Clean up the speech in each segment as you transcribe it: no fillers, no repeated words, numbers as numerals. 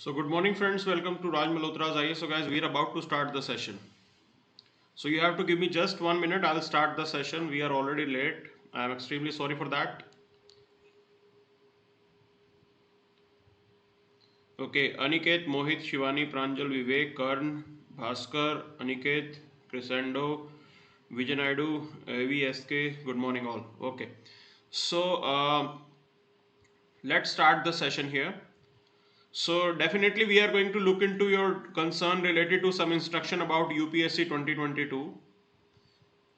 So good morning friends, welcome to Raj Malhotra IAS. So guys, we are about to start the session. So you have to give me just 1 minute, I'll start the session. We are already late. I am extremely sorry for that. Okay, Aniket, Mohit, Shivani, Pranjal, Vivek, Karn, Bhaskar, Aniket, Crescendo, Vijay Naidu, VSK, good morning all. Okay, so let's start the session here. So definitely we are going to look into your concern related to some instruction about UPSC 2022.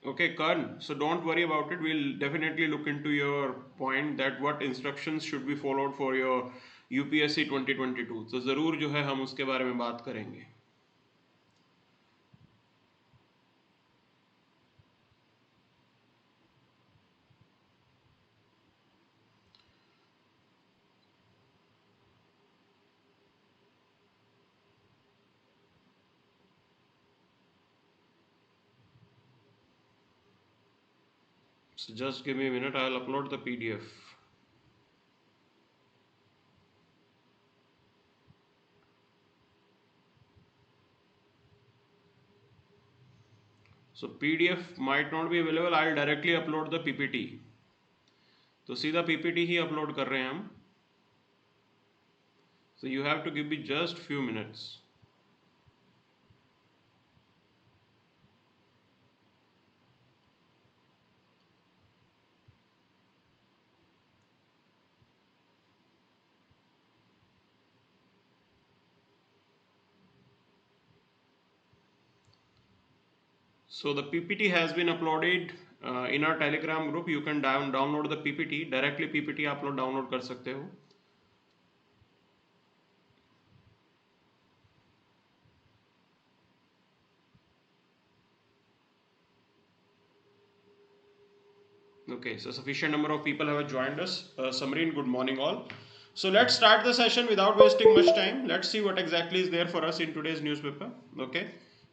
Okay, Karn, so don't worry about it. We'll definitely look into your point that what instructions should be followed for your UPSC 2022. तो ज़रूर जो है हम उसके बारे में बात करेंगे. So just give me a minute. I'll upload the PDF. So PDF might not be available. I'll directly upload the PPT. तो सीधा PPT ही upload कर रहे हैं हम. So you have to give me just few minutes. So the PPT has been uploaded in our Telegram group. You can download the PPT. Directly PPT आप लोग download कर सकते हो. Okay, so sufficient number of people have joined us. Samreen, good morning all. So let's start the session without wasting much time. Let's see what exactly is there for us in today's newspaper. Okay.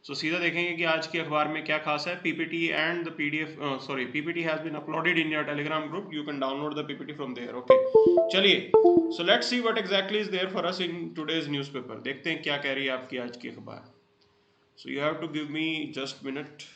So सीधा देखेंगे कि आज के अखबार में क्या खास है. PPT and the PDF, PPT has been uploaded in your Telegram group. You can download the PPT from there. Okay. चलिए. So let's see what exactly is there for us in today's newspaper. देखते हैं क्या कह रही है आपकी आज की अखबार. So you have to give me just a minute.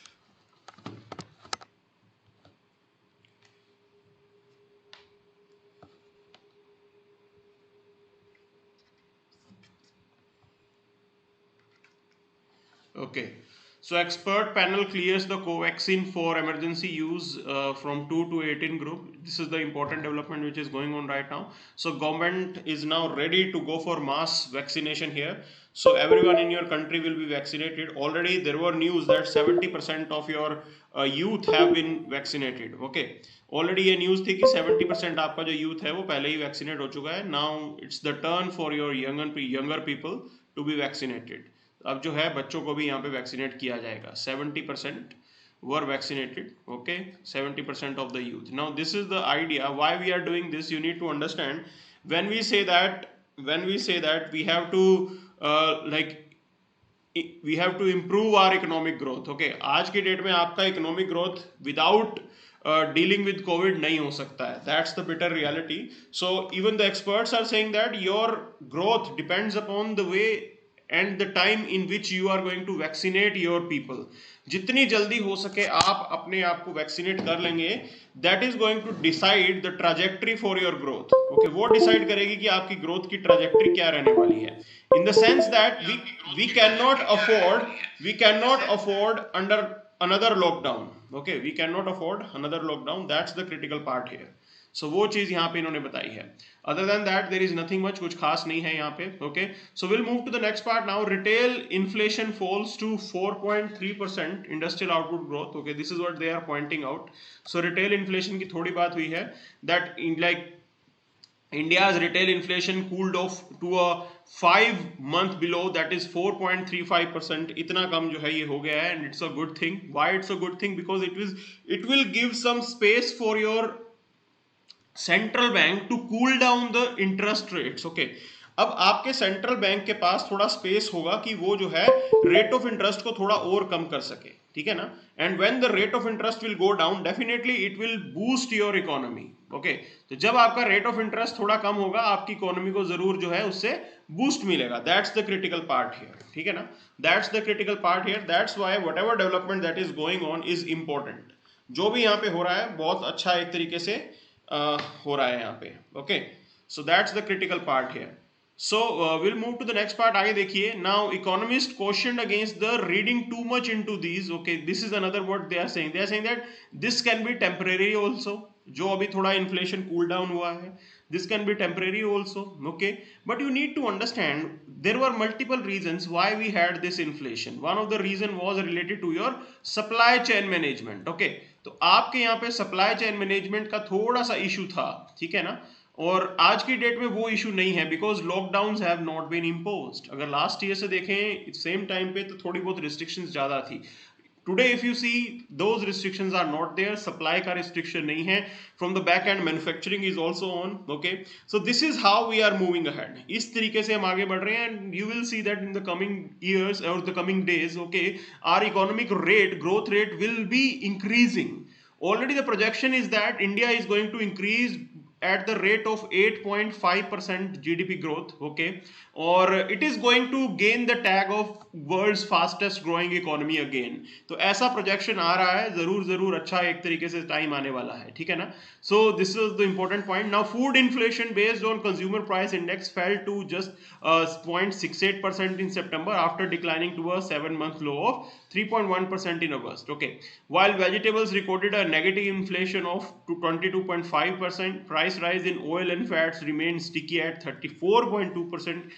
Okay, so expert panel clears the Covaxin for emergency use from 2 to 18 group. This is the important development which is going on right now. So government is now ready to go for mass vaccination here. So everyone in your country will be vaccinated. Already there were news that 70% of your youth have been vaccinated. Okay, already ये news थी कि 70% आपका जो youth है वो पहले ही vaccinate हो चुका है. Now it's the turn for your younger people to be vaccinated. अब जो है बच्चों को भी यहाँ पे वैक्सीनेट किया जाएगा. 70% were vaccinated. Okay, 70% of the youth. Now this is the idea why we are doing this. You need to understand when we say that we have to we have to improve our economic growth. Okay, आज की date में आपका economic growth without dealing with COVID नहीं हो सकता है. That's the bitter reality. So even the experts are saying that your growth depends upon the way and the time in which you are going to vaccinate your people. जितनी जल्दी हो सके आप अपने आप को वैक्सीनेट कर लेंगे, that is going to decide the trajectory for your growth. Okay, वो डिसाइड करेगी कि आपकी ग्रोथ की ट्रैजेक्टरी क्या रहने वाली है. In the sense that we cannot afford under another lockdown. Okay, we cannot afford another lockdown. That's the critical part here. So वो चीज यहाँ पे इन्होंने बताई है. Other than that, there is nothing much. कुछ खास नहीं है यहाँ पे. Okay, so we'll move to the next part now. Retail inflation falls to 4.3%. Industrial output growth. Okay, this is what they are pointing out. So retail inflation की थोड़ी बात हुई है. That in like India's retail inflation cooled off to a 5-month below, that is 4.35%. इतना कम जो है ये हो गया है, and it's a good thing. Why it's a good thing? Because it will give some space for your central bank to cool down the interest rates. Okay, अब आपके central bank के पास थोड़ा स्पेस होगा कि वो जो है रेट ऑफ इंटरेस्ट को थोड़ा और कम कर सके. ठीक है ना, and when the rate of interest will go down definitely it will boost your economy, okay. तो जब आपका रेट ऑफ इंटरेस्ट थोड़ा कम होगा, आपकी इकोनॉमी को जरूर जो है उससे बूस्ट मिलेगा। That's the critical part here, ठीक है ना, that's the critical part here. That's why whatever development that is going on is important. जो भी यहाँ पे हो रहा है बहुत अच्छा एक तरीके से हो रहा है यहाँ पे, okay. So that's the critical part here. So we'll move to the next part. आगे देखिए, now economists cautioned against the reading too much into these. Okay, this is another word they are saying. They are saying that this can be temporary also. जो अभी थोड़ा inflation cool down हुआ है, this can be temporary also. Okay, but you need to understand there were multiple reasons why we had this inflation. One of the reason was related to your supply chain management. Okay, तो आपके यहाँ पे supply chain management का थोड़ा सा issue था, ठीक है ना, और आज की डेट में वो इशू नहीं है, because lockdowns have not been imposed. अगर लास्ट ईयर से देखें सेम टाइम पे तो थोड़ी बहुत रिस्ट्रिक्शंस ज्यादा थी। Today if you see those restrictions are not there, supply का रिस्ट्रिक्शन नहीं है, from the back end manufacturing is also on, okay. So this is how we are moving ahead, इस तरीके से हम आगे बढ़ रहे हैं, and you will see that in the coming years or the coming days, okay, our economic rate, growth rate will be increasing. Already the projection is that India is going to increase at the rate of 8.5% GDP growth, okay, or it is going to gain the tag of world's fastest growing economy again. तो ऐसा projection आ रहा है, जरूर जरूर अच्छा एक तरीके से टाइम आने वाला है, ठीक है ना। So this is the important point. Now food inflation based on consumer price index fell to just 0.68% in September after declining to a 7-month low of 3.1% in August, okay, while vegetables recorded a negative inflation of 22.5%. Price rise in oil and fats remained sticky at 34.2%,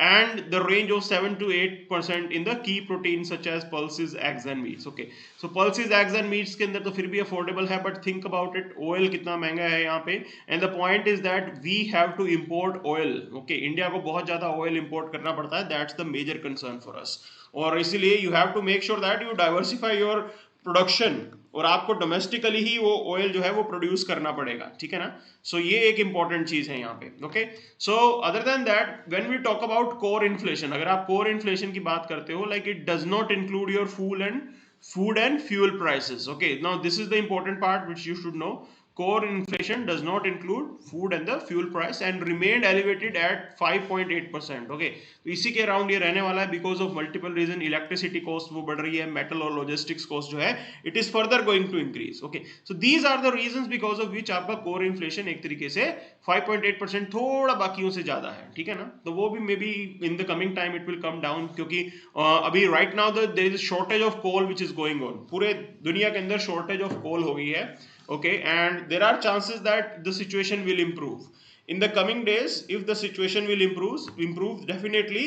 and the range of 7 to 8% in the key proteins such as pulses, eggs and meats, okay. So pulses, eggs and meats के अंदर तो फिर भी affordable है, but think about it, oil कितना महंगा है यहाँ पे, and the point is that we have to import oil, okay. India को बहुत ज़्यादा oil import करना पड़ता है, that's the major concern for us, और इसीलिए you have to make sure that you diversify your production, और आपको डोमेस्टिकली ही वो ऑयल जो है वो प्रोड्यूस करना पड़ेगा, ठीक है ना। सो ये एक इंपॉर्टेंट चीज है यहाँ पे, okay. So other than that when we talk about core inflation, अगर आप कोर इन्फ्लेशन की बात करते हो, like it does not include your food and fuel prices, okay. Now this is the important part which you should know. Core inflation does not include food and the fuel price and remained elevated at 5.8%, okay. तो इसी के around ये रहने वाला है because of multiple reason. Electricity cost वो बढ़ रही है, मेटल और लॉजिस्टिक्स कॉस्ट जो है it is further going to increase, okay. So these are the reasons because of which आपका कोर इन्फ्लेशन एक तरीके से 5.8% थोड़ा बाकियों से ज्यादा है, ठीक है ना। तो वो भी may be in the coming time it will come down, क्योंकि अभी right now there is shortage of coal which is going on, पूरे दुनिया के अंदर शॉर्टेज ऑफ कोल हो गई है, okay, and there are chances that the situation will improve in the coming days. If the situation will improve definitely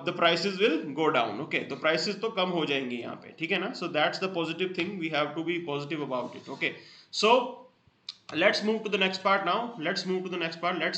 the prices will go down, okay. तो prices तो कम हो जाएंगे यहाँ पे, ठीक है ना। So that's the positive thing, we have to be positive about it, okay. So let's move to the next part now. Let's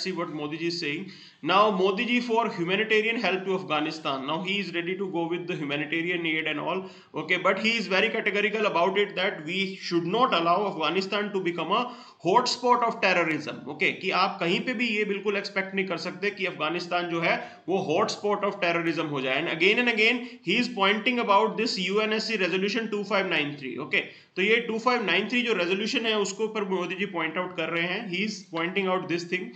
see what Modi ji is saying. Now Modi ji for humanitarian help to Afghanistan. Now he is ready to go with the humanitarian aid and all, okay, but he is very categorical about it that we should not allow Afghanistan to become a hotspot of terrorism, okay. कि आप कहीं पे भी ये बिल्कुल expect नहीं कर सकते कि अफगानिस्तान जो है वो हॉटस्पॉट ऑफ टेररिज्म हो जाए। And again he is pointing about this UNSC resolution 2593, okay. तो ये 2593 जो रेजोल्यूशन है उसको ऊपर मोदी जी पॉइंट आउट कर रहे हैं, he is pointing out this thing.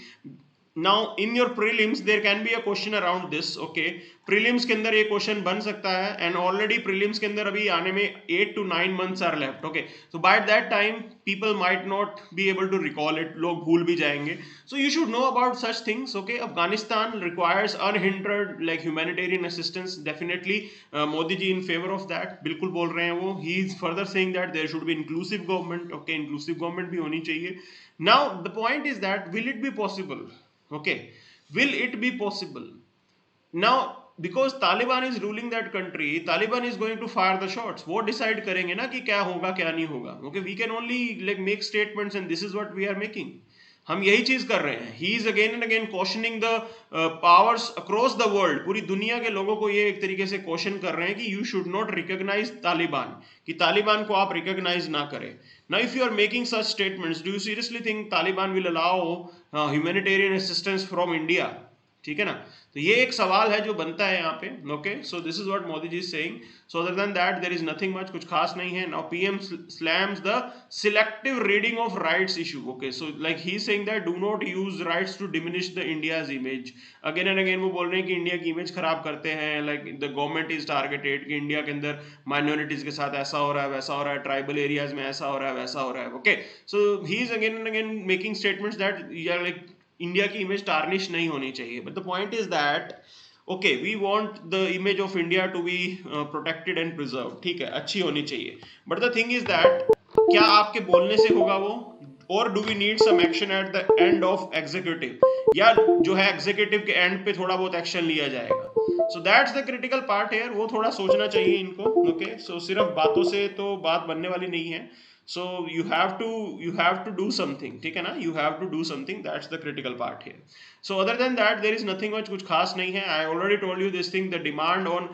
Now in your prelims there can be a question around this, okay. prelims के अंदर ये क्वेश्चन बन सकता है, and already prelims के अंदर अभी आने में 8 to 9 months are left, okay. So by that time people might not be able to recall it, लोग भूल भी जाएंगे, so you should know about such things, okay. Afghanistan requires unhindered like humanitarian assistance, definitely Modi ji in favor of that, बिल्कुल बोल रहे हैं वो। he is further saying that there should be inclusive government, okay, inclusive government भी होनी चाहिए। now the point is that will it be possible, okay, will it be possible? Now because Taliban is ruling that country, Taliban is going to fire the shots, वो decide करेंगे ना कि क्या होगा क्या नहीं होगा, okay. we can only like make statements and this is what we are making, हम यही चीज कर रहे हैं। he is again and again cautioning the powers across the world, पूरी दुनिया के लोगों को ये एक तरीके से क्वेश्चन कर रहे हैं कि you should not recognize Taliban, कि तालिबान को आप रिकॉग्नाइज ना करें। Now if you are making such statements, do you seriously think Taliban will allow humanitarian assistance from India? ठीक है ना। तो ये एक सवाल है जो बनता है यहाँ पे। Okay, so this is what Modi ji is saying. So other than that there is nothing much, कुछ खास नहीं है। Now PM slams the selective reading of rights issue. Okay, so like he is saying that do not use rights to diminish the India's image. Again and again वो बोल रहे हैं कि India की इमेज खराब करते हैं, like the government is targeted कि इंडिया के अंदर माइनॉरिटीज के साथ ऐसा हो रहा है, वैसा हो रहा है, ट्राइबल एरियाज में ऐसा हो रहा है, वैसा हो रहा है। Okay, so he is again and again making statements that like India की इमेज टार्निश नहीं होनी चाहिए। But the point is that okay, we want the image of India to be protected and preserve, ठीक है, अच्छी होनी चाहिए। But the thing is that क्या आपके बोलने से होगा वो, और do we need some action at the end of executive, या जो है एग्जीक्यूटिव के एंड पे थोड़ा बहुत एक्शन लिया जाएगा। So that's the critical part here, वो थोड़ा सोचना चाहिए इनको। ओके, सो सिर्फ बातों से तो बात बनने वाली नहीं है। So you have to do something, ठीक है ना, you have to do something, that's the critical part here. So other than that there is nothing much, कुछ खास नहीं है। I already told you this thing, the demand on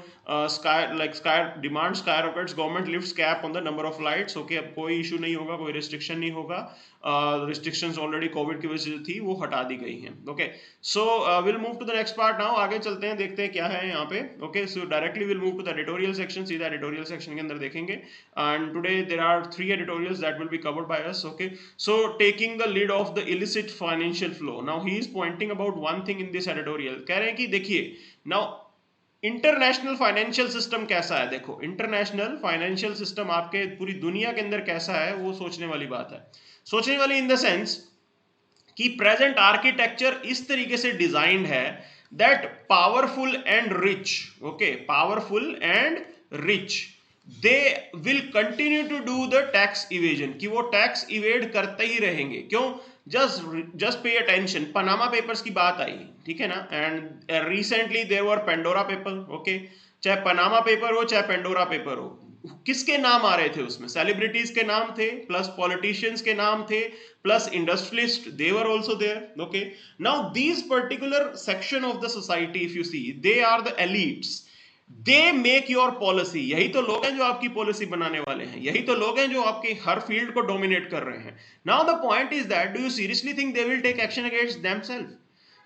demand skyrockets, government lifts cap on the number of flights। okay, अब कोई issue नहीं होगा, कोई restriction नहीं होगा। restrictions already covid की वजह से थी वो हटा दी गई हैं। okay, so we'll move to the next part now, आगे चलते हैं, देखते हैं क्या है यहाँ पे। okay, so directly we'll move to the editorial section, सीधा editorial section के अंदर देखेंगे। and today there are 3 editorials that will be covered by us। okay, so taking the lead of the illicit financial flow, now he is pointing about one thing in this editorial, कह रहे हैं कि देखिए now international financial system कैसा है। देखो international financial system आपके पूरी दुनिया के अंदर कैसा है, वो सोचने वाली बात है। सोचने वाली इन द सेंस कि प्रेजेंट आर्किटेक्चर इस तरीके से डिजाइंड है that powerful and rich, okay, powerful and rich they will continue to do the tax evasion, कि वो टैक्स इवेड करते ही रहेंगे। क्यों? Just pay attention, Panama papers की बात आई, ठीक है ना, and recently there were Pandora paper. Okay, चाहे पनामा पेपर हो चाहे पेंडोरा पेपर हो, किसके नाम आ रहे थे उसमें? सेलिब्रिटीज के नाम थे, प्लस पॉलिटिशियंस के नाम थे, plus industrialist, they were also there. Okay, now these particular section of the society if you see, they are the elites, they make your policy. यही तो लोग हैं जो आपकी पॉलिसी बनाने वाले हैं, यही तो लोग हैं जो आपके हर फील्ड को डोमिनेट कर रहे हैं। Now the point is that do you seriously think they will take action against themself?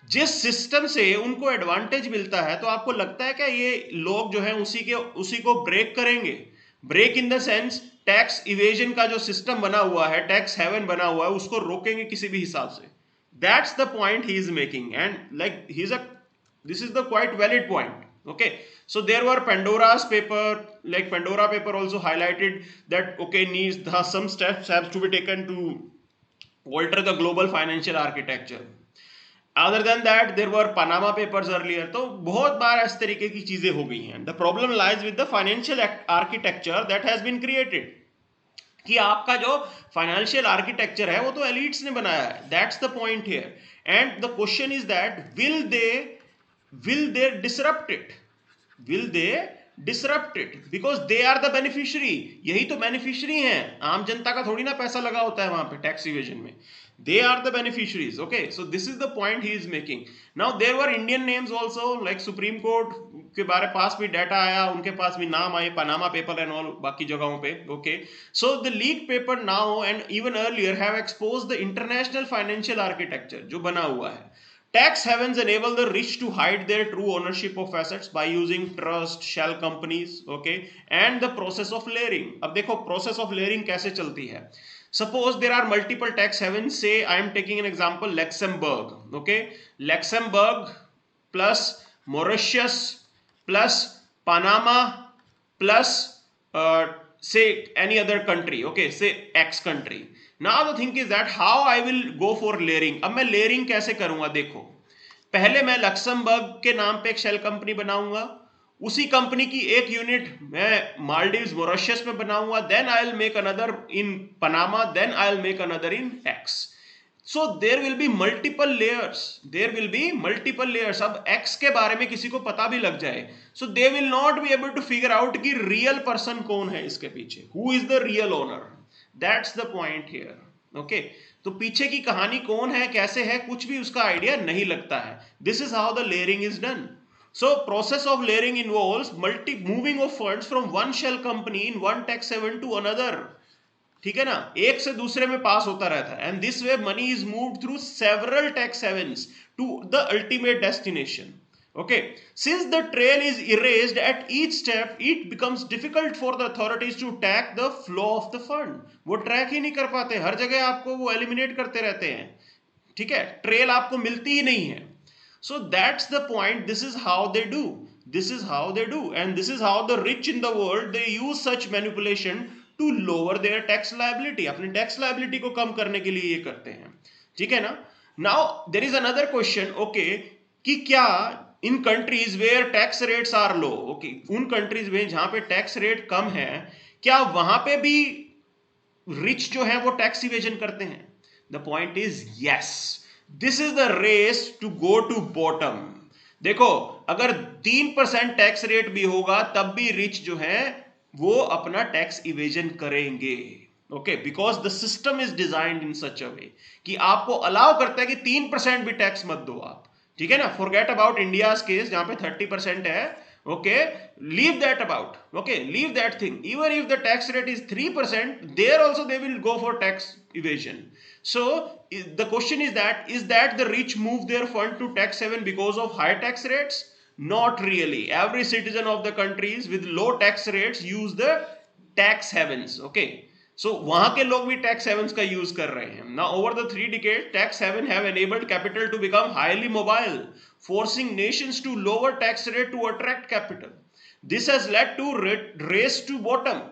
जिस सिस्टम से उनको एडवांटेज मिलता है, तो आपको लगता है क्या ये लोग जो है उसी को ब्रेक करेंगे? Break in the sense tax evasion का जो सिस्टम बना हुआ है, टैक्स हेवन बना हुआ है, उसको रोकेंगे किसी भी हिसाब से? That's the point he is making, and like this is the quite valid point। okay, so there were Pandora's paper, like Pandora paper also highlighted that okay, some steps have to be taken to alter the global financial architecture। other than that there were Panama papers earlier। तो बहुत बार इस तरीके की चीजें हो गई हैं। the problem lies with the financial architecture that has been created, कि आपका जो फाइनेंशियल आर्किटेक्चर है वो तो एलिट्स ने बनाया है। That's the point here, and the question is that will they disrupt it? will they disrupt it? because they are the beneficiary। यही तो बेनिफिशियरी हैं, आम जनता का थोड़ी ना पैसा लगा होता है वहां पे टैक्स इवेजन में। they are the beneficiaries। okay, so this is the point he is making। now there were Indian names also, like supreme court के बारे पास भी डाटा आया, उनके पास भी नाम आए, पनामा पेपर एंड ऑल बाकी जगहों पे। okay, so the leaked paper now and even earlier have exposed the international financial architecture जो बना हुआ है। Tax havens enable the rich to hide their true ownership of assets by using trust, shell companies, okay, and the process of layering। अब देखो process of layering कैसे चलती है। Suppose there are multiple tax havens, say I am taking an example Luxembourg, okay, Luxembourg plus Mauritius plus Panama plus say any other country, okay, say X country। Now the thing is that how I will go for layering। अब मैं layering कैसे करूंगा? देखो, पहले मैं Luxembourg के नाम पे एक शेल कंपनी बनाऊंगा, उसी कंपनी की एक यूनिट मैं मालदीव्स मॉरिशस में बनाऊंगा, then I will make another in Panama, then I will make another in X. So there will be multiple layers, there will be multiple layers. अब एक्स के बारे में किसी को पता भी लग जाए, so they will not be able to figure out कि रियल पर्सन कौन है इसके पीछे, who is the real owner. That's the point here. Okay, तो पीछे की कहानी कौन है, कैसे है, कुछ भी उसका आइडिया नहीं लगता है। This is how the layering is done. So process of layering involves moving of funds from one shell company in one tax haven to another। ठीक है ना, एक से दूसरे में पास होता रहता है, and this way money is moved through several tax havens to the ultimate destination. Okay, since the trail is erased at each step, it becomes difficult for the authorities to track the flow of the fund. वो track ही नहीं कर पाते, हर जगह आपको वो eliminate करते रहते हैं. ठीक है, ट्रेल आपको मिलती ही नहीं है. So that's the point. This is how they do. This is how they do, and this is how the rich in the world they use such manipulation to lower their tax liability. अपनी tax liability को कम करने के लिए ये करते हैं. ठीक है ना? Now there is another question. Okay, कि क्या in countries where tax rates are low, okay, उन कंट्रीज में जहां पे टैक्स रेट कम है, क्या वहां पे भी रिच जो है वो टैक्स इवेजन करते हैं? The point is yes, this is the race to go to bottom. देखो, अगर 3% टैक्स रेट भी होगा तब भी रिच जो है वो अपना टैक्स इवेजन करेंगे. Okay, because the system is designed in such a way कि आपको अलाउ करता है कि 3% भी टैक्स मत दो आप. ठीक है ना, फॉरगेट अबाउट इंडियाज केस जहां पे 30% है. Okay, leave that about. Okay, leave that thing. Even if the tax rate is 3%, there also they will go for tax evasion. So the question is that the rich move their fund to tax haven because of high tax rates? Not really. Every citizen of the countries with low tax rates use the tax havens. Okay, so वहां के लोग भी tax havens का use कर रहे हैं. Now over the 3 decades, tax haven have enabled capital to become highly mobile, forcing nations to lower tax rate to attract capital. This has led to race to bottom,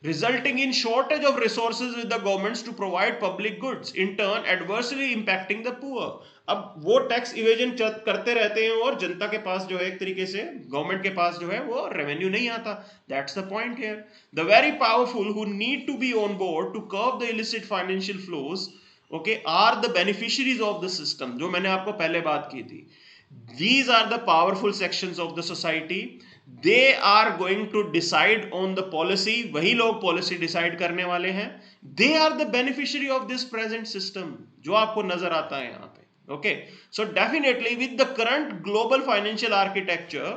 resulting in shortage of resources with the governments to provide public goods, in turn adversely impacting the poor. अब वो tax evasion करते रहते हैं और जनता के पास जो है एक तरीके से गवर्नमेंट के पास जो है वो रेवेन्यू नहीं आता. That's the point here. The very powerful who need to be on board to curb the illicit financial flows, okay, are the beneficiaries of the system. जो मैंने आपको पहले बात की थी, these are the powerful sections of the society. They are going to decide on the policy. वही लोग policy decide करने वाले हैं. They are the beneficiary of this present system जो आपको नजर आता है यहाँ पे. Okay, so definitely with the current global financial architecture,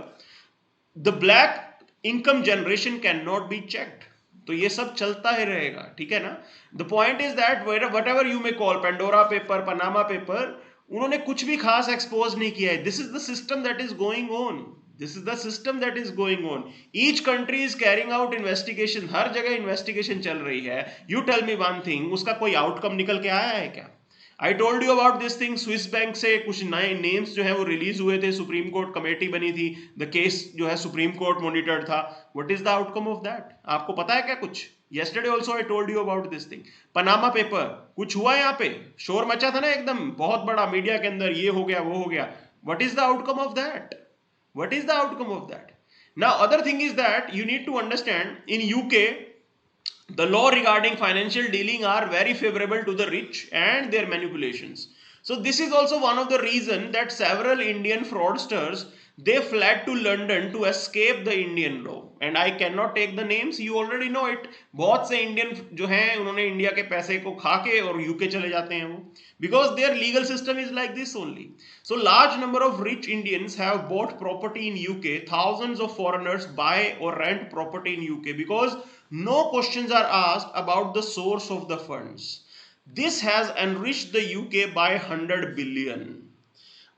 the black income generation cannot be checked. तो ये सब चलता ही रहेगा. ठीक है ना. The point is that whatever you may call Pandora paper, Panama paper, उन्होंने कुछ भी खास एक्सपोज नहीं किया है. This is the system that is going on. This is the system that is going on. Each country is carrying out investigation. हर जगह investigation चल रही है. You tell me one thing, उसका कोई आउटकम निकल के आया है क्या? I told you about this thing. Swiss bank से कुछ नए नेम्स जो है वो रिलीज हुए थे. सुप्रीम कोर्ट कमेटी बनी थी. द केस जो है सुप्रीम कोर्ट मॉनिटर्ड था. What is the outcome of that? आपको पता है क्या कुछ? Yesterday also I told you about this thing. Panama paper, कुछ हुआ यहाँ पे, शोर मचा था ना एकदम बहुत बड़ा मीडिया के अंदर, ये हो गया वो हो गया. What is the outcome of that? What is the outcome of that? Now other thing is that you need to understand, in UK the law regarding financial dealing are very favorable to the rich and their manipulations. So this is also one of the reason that several Indian fraudsters, they fled to London to escape the Indian law, and I cannot take the names, you already know it. बहुत से Indian जो हैं उन्होंने India के पैसे को खा के और यूके चले जाते हैं वो, because their legal system is like this only. So large number of rich Indians have bought property in UK. Thousands of foreigners buy or rent property in UK because no questions are asked about the source of the funds. This has enriched the UK by 100 billion.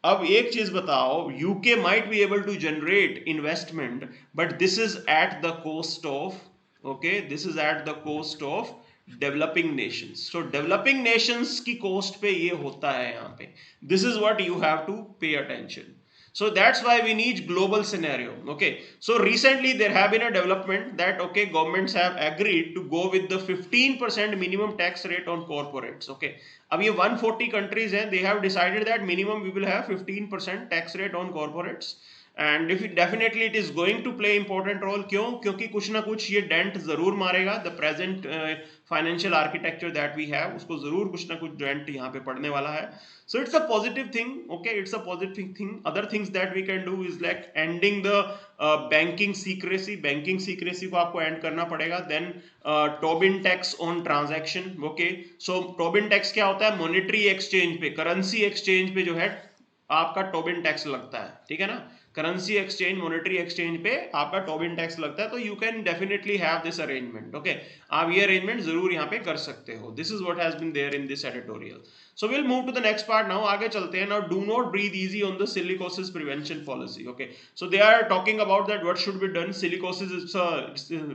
अब एक चीज बताओ, UK might be able to generate investment, but this is at the cost of, okay, this is at the cost of developing nations. So developing nations की cost पे ये होता है यहाँ पे. This is what you have to pay attention. So that's why we need global scenario. Okay, so recently there have been a development that, okay, governments have agreed to go with the 15% minimum tax rate on corporates. Okay, अब ये 140 countries हैं, they have decided that minimum we will have 15% tax rate on corporates, and if definitely it is going to play important role. क्यों? क्योंकि कुछ ना कुछ ये dent जरूर मारेगा. The present financial architecture that we have, उसको जरूर कुछ ना कुछ डेंट यहाँ पे पड़ने वाला है. So it's a positive thing. Okay, it's a positive thing. Other things that we can do is like ending the banking secrecy. Banking secrecy को आपको एंड करना पड़ेगा. Then Tobin tax on transaction. Okay, so Tobin tax क्या होता है? Monetary exchange पे, currency exchange पे जो है आपका टोबिन टैक्स लगता है. ठीक है ना. करेंसी एक्सचेंज, मॉनेटरी एक्सचेंज पे आपका टोबिन टैक्स लगता है, तो you can definitely have this arrangement. Okay, आप ये अरेंजमेंट जरूर यहाँ पे कर सकते हो। This is what has been there in this editorial. So will move to the next part now. आगे चलते हैं। Now do not breathe easy on the silicosis prevention policy. Okay, so they are talking about that what should be done. Silicosis is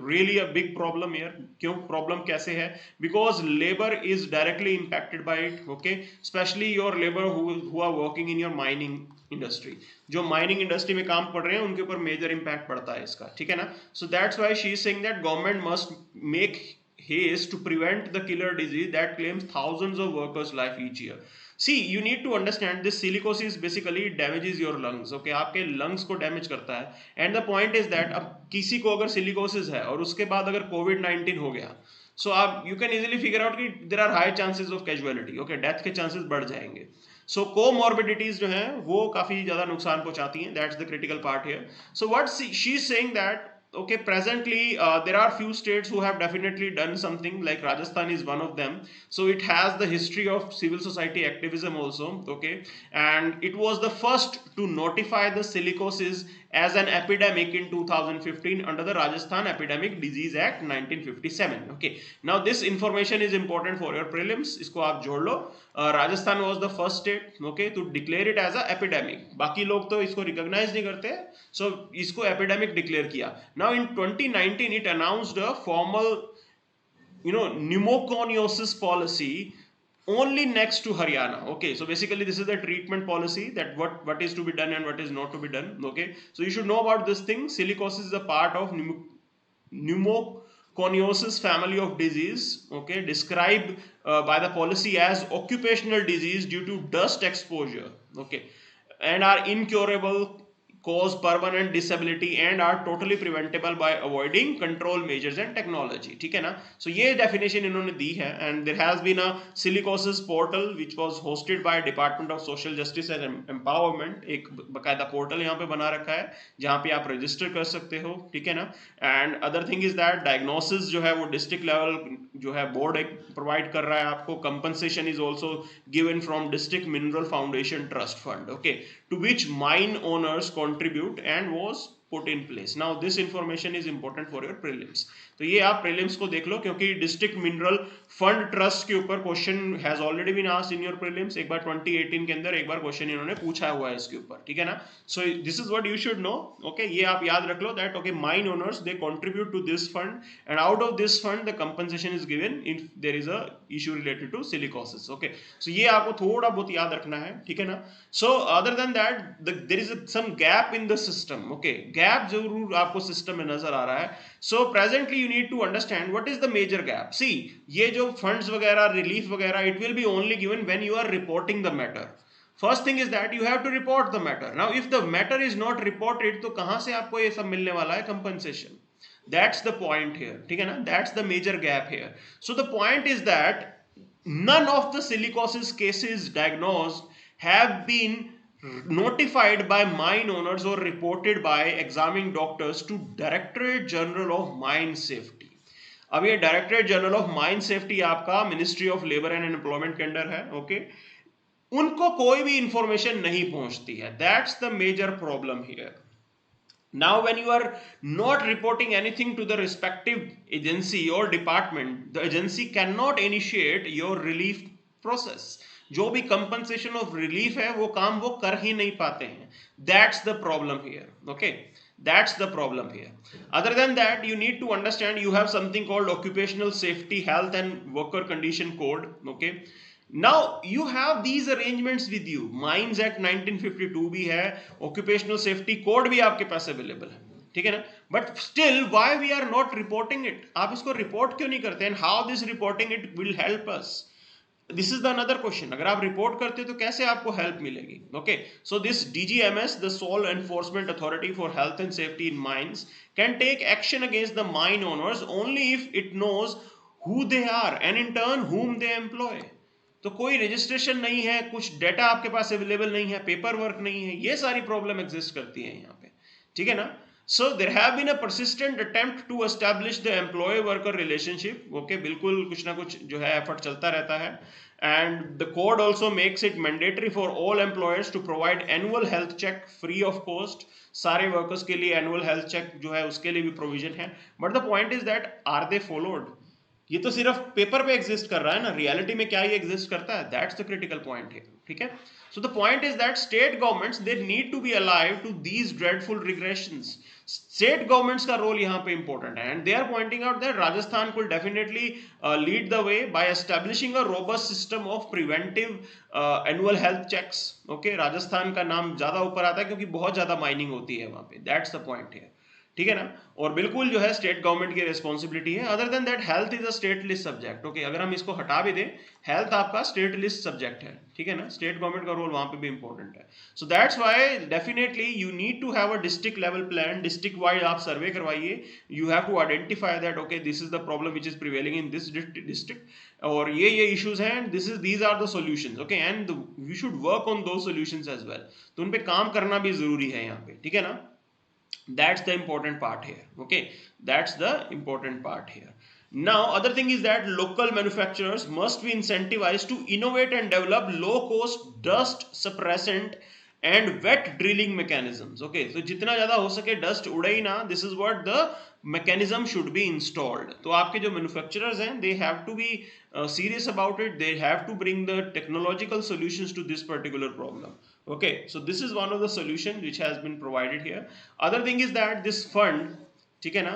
really a big problem here. क्यों problem कैसे है? Because labour is directly impacted by it. Okay, specially your labour who are working in your mining industry. जो mining industry में काम पड़ रहे हैं उनके ऊपर मेजर इंपैक्ट पड़ता है इसका, ठीक है ना। सो that's why she is saying that government must make haste to prevent the killer disease that claims thousands of workers' life each year. See, you need to understand this silicosis basically damages your lungs. Okay, आपके lungs को damage करता है. And the point is that अब किसी को अगर silicosis है और उसके बाद अगर COVID-19 हो गया, so आप you can easily figure out कि there are high chances of casualty. Okay, death के chances बढ़ जाएंगे. So comorbidities जो हैं वो काफी ज्यादा नुकसान पहुंचाती हैं. That's the critical part here. So what she's saying that okay, presently there are few states who have definitely done something, like Rajasthan is one of them. So it has the history of civil society activism also. Okay, and it was the first to notify the silicosis as an epidemic in 2015 under the Rajasthan Epidemic Disease Act 1957. Okay, now this information is important for your prelims. इसको आप जोड़ लो. Rajasthan was the first state, okay, to declare it as a epidemic. बाकी लोग तो इसको recognize नहीं करते, so इसको epidemic declare किया. Now in 2019 it announced a formal, pneumoconiosis policy only next to Haryana. Okay, so basically this is the treatment policy, that what is to be done and what is not to be done. Okay, so you should know about this thing. Silicosis is a part of pneumoconiosis family of disease. Okay, described by the policy as occupational disease due to dust exposure. Okay, and are incurable, cause permanent disability and are totally preventable by avoiding control measures and technology. ठीक है ना. So ये definition इन्होंने दी है. And there has been a silicosis portal which was hosted by Department of Social Justice and Empowerment. एक बकायदा portal यहाँ पे बना रखा है जहाँ पे आप रजिस्टर कर सकते हो, ठीक है ना. And other thing is that diagnosis जो है वो डिस्ट्रिक्ट लेवल जो है बोर्ड एक प्रोवाइड कर रहा है आपको. Compensation is also given from District Mineral Foundation Trust Fund, okay, to which mine owners contribute and was put in place. Now this information is important for your prelims. तो ये आप prelims को देख लो, क्योंकि डिस्ट्रिक्ट मिनरल फंड ट्रस्ट के ऊपर question has already been asked in your prelims. एक बार 2018 के अंदर एक बार क्वेश्चन इन्होंने पूछा हुआ है इसके ऊपर, ठीक है ना. So this is what you should know. Okay, ये आप याद रख लो that okay, mine owners they contribute to this fund and out of this fund the compensation is given if there is a issue related to silicosis. Okay, so ये आपको थोड़ा बहुत याद रखना है, ठीक है ना. So other than that there is some gap in the system. Okay, gap जरूर आपको सिस्टम में नजर आ रहा है. So presently you need to understand what is the major gap. See, ये जो funds वगैरह, relief वगैरह, it will be only given when you are reporting the matter. First thing is that you have to report the matter. Now if the matter is not reported, तो कहाँ से आपको ये सब मिलने वाला है compensation? That's the point here, ठीक है ना. That's the major gap here. So the point is that none of the silicosis cases diagnosed have been notified by mine owners or reported by examining doctors to Directorate General of Mine Safety. अब ये Directorate General of Mine Safety आपका Ministry of Labor and Employment के under है. Okay, उनको कोई भी information नहीं पहुंचती है. That's the major problem here. Now when you are not reporting anything to the respective agency or department, the agency cannot initiate your relief process. जो भी कंपनसेशन ऑफ रिलीफ है वो काम वो कर ही नहीं पाते हैं. That's the problem here. Okay, that's the problem here. Other than that you need to understand you have something called occupational safety health and worker condition code. Okay, now you have these arrangements with you. Mines act 1952 भी है, occupational safety code भी आपके पास available है, ठीक है ना. But still why we are not reporting it? आप इसको रिपोर्ट क्यों नहीं करते? And how this reporting it will help us? This is the another question. अगर आप रिपोर्ट करते तो कैसे आपको हेल्प मिलेगी? Okay, so this DGMS, the sole enforcement authority for health and safety in mines, can take action against the mine owners only if it knows who they are and in turn whom they employ. तो कोई registration नहीं है, कुछ data आपके पास available नहीं है, paper work नहीं है, ये सारी प्रॉब्लम एग्जिस्ट करती है यहाँ पे, ठीक है ना. So there have been a persistent attempt to establish the employee worker relationship. Okay, बिल्कुल कुछ ना कुछ जो है effort चलता रहता है. And the code also makes it mandatory for all employers to provide annual health check free of cost. सारे workers के लिए annual health check जो है उसके लिए भी provision है. But the point is that are they followed? ये तो सिर्फ पेपर पे एग्जिस्ट कर रहा है ना, रियलिटी में क्या ये एग्जिस्ट करता है? दैट्स द क्रिटिकल पॉइंट है. ठीक है. So the point is that state governments they need to be alive to these dreadful regressions. State governments का रोल यहाँ पे इंपॉर्टेंट है, and they are pointing out that Rajasthan could definitely lead the way by establishing a robust system of preventive annual health checks. Okay, Rajasthan का नाम ज्यादा ऊपर आता है क्योंकि बहुत ज्यादा माइनिंग होती है वहां पे. दैट्स द पॉइंट है. ठीक है ना. और बिल्कुल जो है स्टेट गवर्नमेंट की रिस्पॉन्सिबिलिटी है. Other than that health is a state list subject. Okay, अगर हम इसको हटा भी दें, हेल्थ आपका स्टेट लिस्ट सब्जेक्ट है. ठीक है ना. स्टेट गवर्नमेंट का रोल वहां पे भी इंपॉर्टेंट है. So that's why definitely you need to have a district level plan. District wide आप सर्वे करवाइए. You have to identify that okay this is the problem which is prevailing in this district, और ये issues हैं, these are the solutions. Okay, and we should work on those solutions as well. तो उन पे काम करना भी जरूरी है यहाँ पे. ठीक है ना. That's the important part here. Okay, that's the important part here. Now other thing is that local manufacturers must be incentivized to innovate and develop low cost dust suppressant and wet drilling mechanisms. Okay, so जितना ज़्यादा हो सके dust उड़े ही ना, this is what the mechanism should be installed. तो आपके जो manufacturers हैं, they have to be serious about it. They have to bring the technological solutions to this particular problem. Okay, so this is one of the solutions which has been provided here. Other thing is that this fund, ठीक है ना,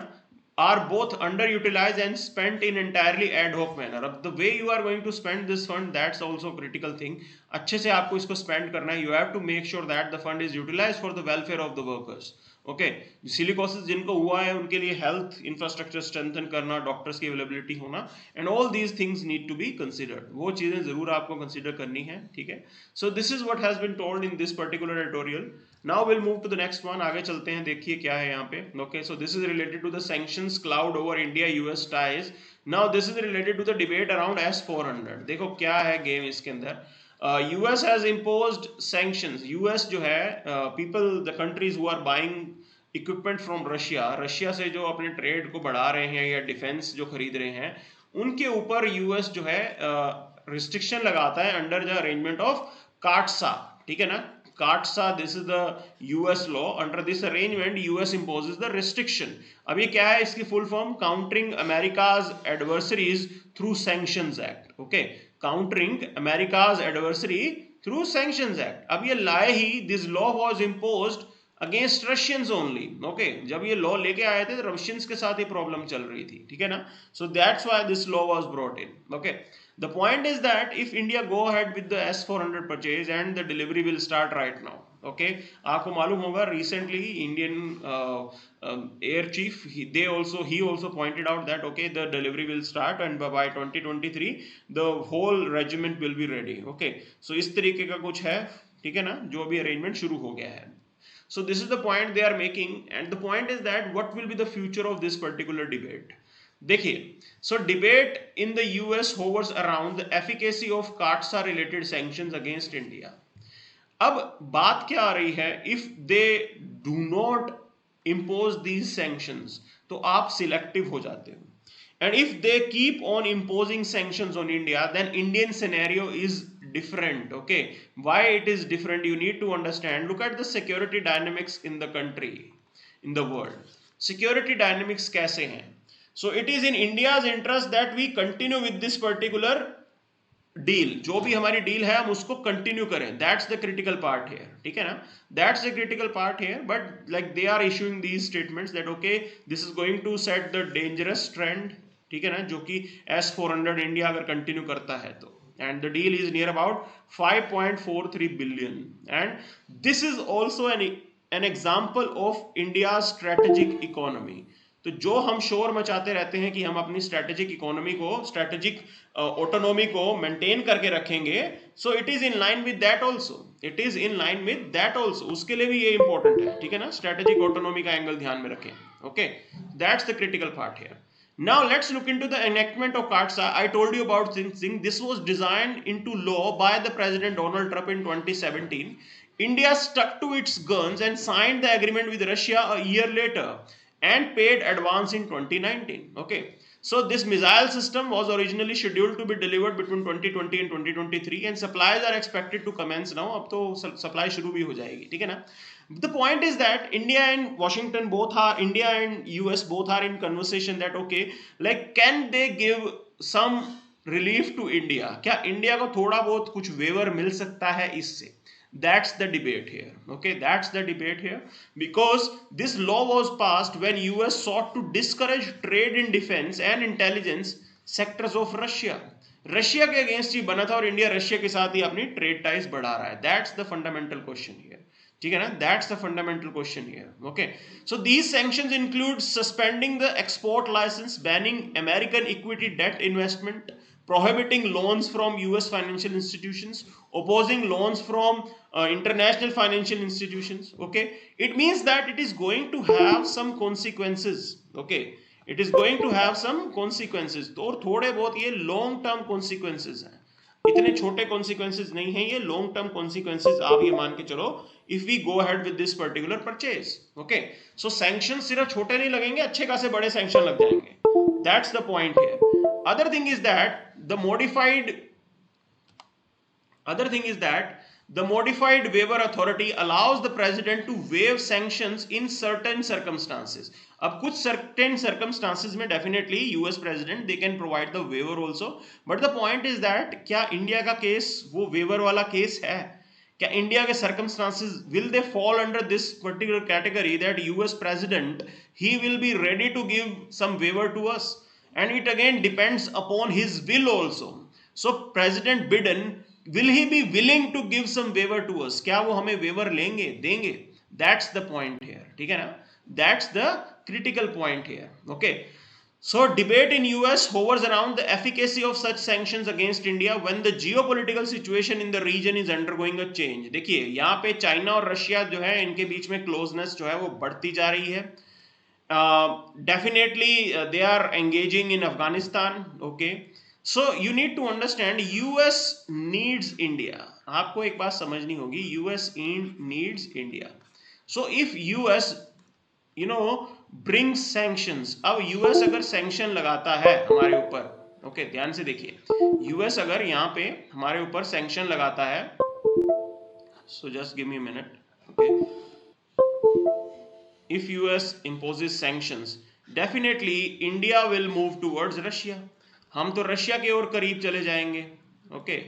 are both underutilized and spent in entirely ad hoc manner. अब the way you are going to spend this fund, that's also a critical thing. अच्छे से आपको इसको spend करना है. You have to make sure that the fund is utilized for the welfare of the workers. Okay, silicosis जिनको हुआ है उनके लिए हेल्थ इंफ्रास्ट्रक्चर स्ट्रेंथन करना, डॉक्टर्स की अवेलेबिलिटी होना, and all these things need to be considered. वो चीजें जरूर आपको कंसिडर करनी है. ठीक है. So this is what has been told in this particular editorial. Now will move to the next one. आगे चलते हैं, देखिए क्या है यहाँ पे. Okay, so this is related to the sanctions cloud over India US ties. Now this is related to the debate around S-400. देखो क्या है गेम इसके अंदर. US has imposed sanctions. US जो है people, the countries who are buying equipment from Russia से जो अपने ट्रेड को बढ़ा रहे हैं या डिफेंस जो खरीद रहे हैं, उनके ऊपर यूएस जो है रिस्ट्रिक्शन लगाता है under the arrangement of CAATSA. ठीक है ना. CAATSA, this is the US law. Under this arrangement US imposes the restriction. अब ये क्या है इसकी full form? Countering America's adversaries through sanctions act. Okay, countering America's adversary through sanctions act. अब ये लाए ही, this law was imposed against Russians only. Okay, जब ये लॉ लेके आए थे तो रशियंस के साथ ही प्रॉब्लम चल रही थी. ठीक है ना. सो that's why this law was brought in. Okay, the point is that if India go ahead with the S-400 purchase and the delivery will start right now. Okay, आपको मालूम होगा recently Indian air chief he also pointed out that okay the delivery will start and by 2023 the whole regiment will be ready. Okay, so इस तरीके का कुछ है. ठीक है ना, जो भी अरेंजमेंट शुरू हो गया है. So this is the point they are making, and the point is that what will be the future of this particular debate. देखिए, so debate in the US hovers around the efficacy of CAATSA related sanctions against India. अब बात क्या आ रही है? If they do not impose these sanctions, तो आप selective हो जाते हो. And if they keep on imposing sanctions on India, then Indian scenario is different. Okay, why it is different? You need to understand. Look at the security dynamics in the country, in the world. Security dynamics कैसे हैं? So it is in India's interest that we continue with this particular deal. जो भी हमारी deal है हम उसको continue करें. That's the critical part here. ठीक है ना. That's the critical part here. But like they are issuing these statements that okay this is going to set the dangerous trend. ठीक है ना, जो कि S-400 इंडिया अगर कंटिन्यू करता है तो. And the deal is near about 5.43 billion. And this is also an example of India's strategic economy. तो जो हम शोर मचाते रहते हैं कि हम अपनी स्ट्रेटेजिक इकोनॉमी को, स्ट्रेटेजिक ऑटोनॉमी को मेंटेन करके रखेंगे, so it is in line with that also. It is in line with that also. उसके लिए भी ये इंपॉर्टेंट है. ठीक है ना. स्ट्रेटेजिक ऑटोनॉमी का एंगल ध्यान में रखें. Okay, that's the critical part here. Now let's look into the enactment of Kaza. I told you about this thing. This was designed into law by the President Donald Trump in 2017. India stuck to its guns and signed the agreement with Russia a year later and paid advance in 2019. Okay. So this missile system was originally scheduled to be delivered between 2020 and 2023 and supplies are expected to commence now. अब तो supply शुरू भी हो जाएगी, ठीक है ना? The point is that India and Washington both are, India and US both are in conversation that okay, like can they give some relief to India? क्या India को थोड़ा बहुत कुछ waiver मिल सकता है इससे? That's the debate here. Okay, that's the debate here, because this law was passed when US sought to discourage trade in defense and intelligence sectors of Russia. Russia के against ही बना था और इंडिया रशिया के साथ ही अपनी trade ties बढ़ा रहा है. That's the fundamental question here. ठीक है ना? That's the fundamental question here. Okay, so these sanctions include suspending the export license, banning American equity debt investment, prohibiting loans from US financial institutions, opposing loans from international financial institutions. Okay, it means that it is going to have some consequences. Okay, it is going to have some consequences. तो और थोड़े बहुत ये long term consequences हैं, इतने छोटे consequences नहीं हैं, ये long term consequences आप ये मान के चलो if we go ahead with this particular purchase. Okay, so sanctions सिर्फ छोटे नहीं लगेंगे, अच्छे खासे बड़े sanction लग जाएंगे. That's the point here. Other thing is that the modified waiver authority allows the president to waive sanctions in certain circumstances. अब कुछ certain circumstances में definitely US president they can provide the waiver also, but the point is that क्या India का case वो waiver वाला case है? क्या India के circumstances will they fall under this particular category that US president he will be ready to give some waiver to us? And it again depends upon his will also. So President Biden, will he be willing to give some waiver to us? क्या वो हमें waiver लेंगे, देंगे? That's the point here. ठीक है ना? That's the critical point here. Okay. So debate in US hovers around the efficacy of such sanctions against India when the geopolitical situation in the region is undergoing a change. देखिए यहाँ पे China और Russia जो है इनके बीच में closeness जो है वो बढ़ती जा रही है. Definitely they are engaging in Afghanistan. Okay, so you need to understand US needs India. आपको एक बात समझनी होगी, US needs India. So if US brings sanctions, अब US अगर sanction लगाता है हमारे ऊपर, okay, ध्यान से देखिए, US अगर यहाँ पे हमारे ऊपर sanction लगाता है, so just give me a minute. Okay, if US imposes sanctions, definitely India will move towards Russia. हम तो रशिया के और करीब चले जाएंगे. Okay,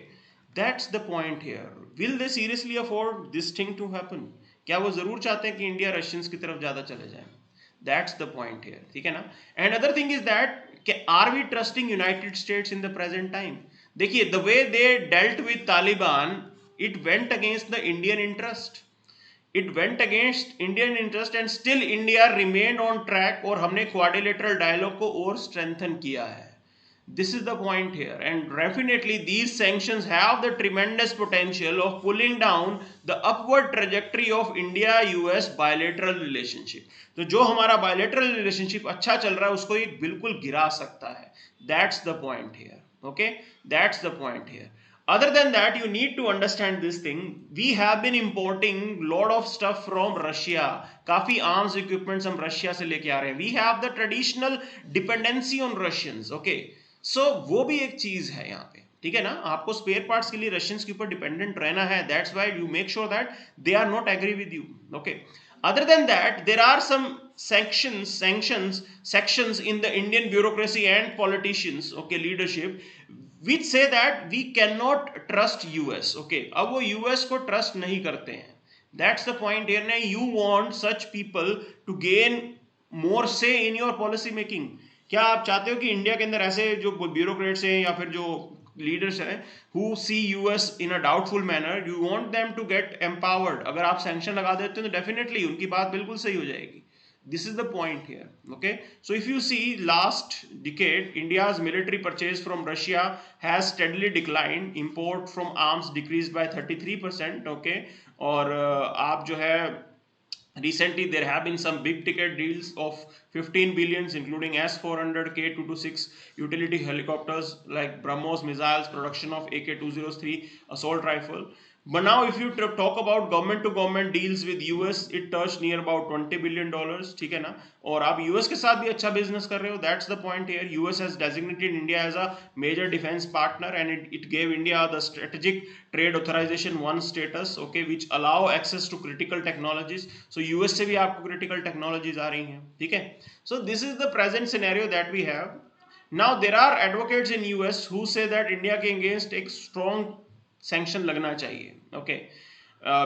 that's the point here. Will they seriously afford this thing to happen? क्या वो जरूर चाहते हैं कि इंडिया रशियंस की तरफ ज्यादा चले जाए? That's the point here. ठीक है ना? And other thing is that are we trusting United States in the present time? देखिए the way they dealt with Taliban, it went against the Indian interest. It went against Indian interest and still India remained on track और हमने quadrilateral dialogue को और strengthen किया है. This is the point here, and definitely these sanctions have the tremendous potential of pulling down the upward trajectory of India-US bilateral relationship. तो जो हमारा bilateral relationship अच्छा चल रहा है उसको ये बिल्कुल गिरा सकता है. That's the point here. Okay, that's the point here. Other than that, you need to understand this thing. We have been importing lot of stuff from Russia. काफी arms equipments हम रशिया से लेके आ रहे हैं. We have the traditional dependency on Russians. Okay, so वो भी एक चीज है यहाँ पे. ठीक है ना? आपको स्पेयर पार्ट्स के लिए रशियंस के ऊपर डिपेंडेंट रहना है. That's why you make sure that they are not agree with you. Okay. Other than that, there are some sections in the Indian bureaucracy and politicians, okay, leadership, which say that we cannot trust US. Okay, अब वो US को trust नहीं करते हैं. That's the point here. ना you want such people to gain more say in your policy making. क्या आप चाहते हो कि इंडिया के अंदर ऐसे जो ब्यूरोक्रेट्स हैं या फिर जो लीडर्स हैं who see US in a doubtful manner, you want them to get empowered. अगर आप sanction लगा देते हैं तो definitely उनकी बात बिल्कुल सही हो जाएगी. This is the point here. Okay, so if you see last decade, India's military purchase from Russia has steadily declined. Import from arms decreased by 33%. Okay, और आप जो है recently there have been some big ticket deals of 15 billions including S-400, K-226 utility helicopters like BrahMos missiles, production of AK-203 assault rifle. But now if you talk about government to government deals with US, it touched near about $20 billion, ठीक है ना, और आप US के साथ भी अच्छा business कर रहे हो. That's the point here. US has designated India as a major defense partner, and it gave India the strategic trade authorization 1 status, okay, which allow access to critical technologies. So US से भी आपको critical technologies आ रही हैं, ठीक है. So this is the present scenario that we have. Now there are advocates in US who say that India के against एक strong sanction लगना चाहिए, ओके,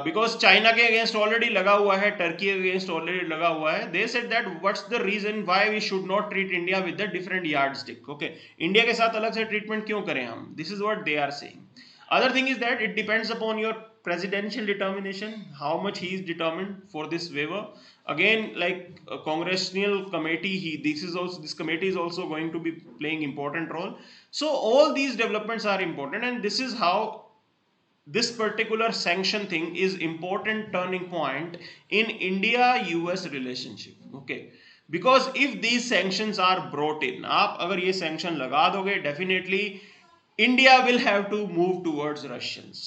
बिकॉज चाइना के अगेंस्ट ऑलरेडी लगा हुआ है, टर्की के अगेंस्ट ऑलरेडी लगा हुआ है. They said that what's the reason why we should not treat India with the different yardstick, okay, India के साथ अलग से ट्रीटमेंट क्यों करें हम. This is what they are saying. Other thing is that it depends upon your presidential determination, how much he is determined for this waiver. Again, like a congressional committee, this committee is also going to be playing important role. So all these developments are important, and this is how this particular sanction thing is important turning point in India US relationship, okay, because if these sanctions are brought in, आप अगर ये sanction लगा दोगे, definitely India will have to move towards Russians.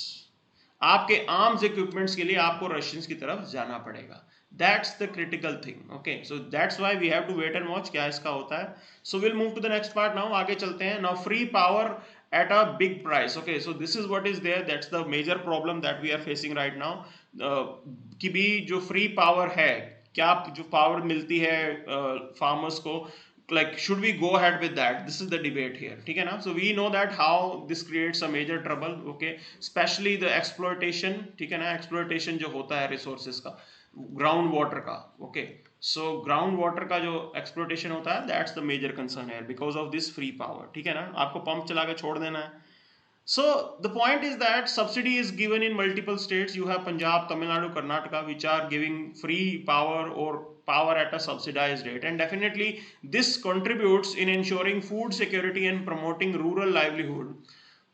आपके arms equipments के लिए आपको Russians की तरफ जाना पड़ेगा. That's the critical thing, okay. So that's why we have to wait and watch क्या इसका होता है. So will move to the next part now. आगे चलते हैं. Now free power at a big price, okay, so this is what is there. That's the major problem that we are facing right now. कि भी जो free power है, क्या जो power मिलती है फार्मर्स को, like should we go ahead with that? This is the debate here, ठीक है ना. So we know that how this creates a major trouble, okay, especially the exploitation, ठीक है ना. exploitation जो होता है resources का, ग्राउंड वाटर का, ओके. सो ग्राउंड वाटर का जो एक्सप्लोटेशन होता है, दैट्स द मेजर कंसर्न है because of this free power, ठीक है ना. आपको पंप चला के छोड़ देना है. So the point is that subsidy is given in multiple states. You have Punjab, Tamil Nadu, Karnataka, which are giving free power or power at a subsidized rate, and definitely this contributes in ensuring food security and promoting rural livelihood.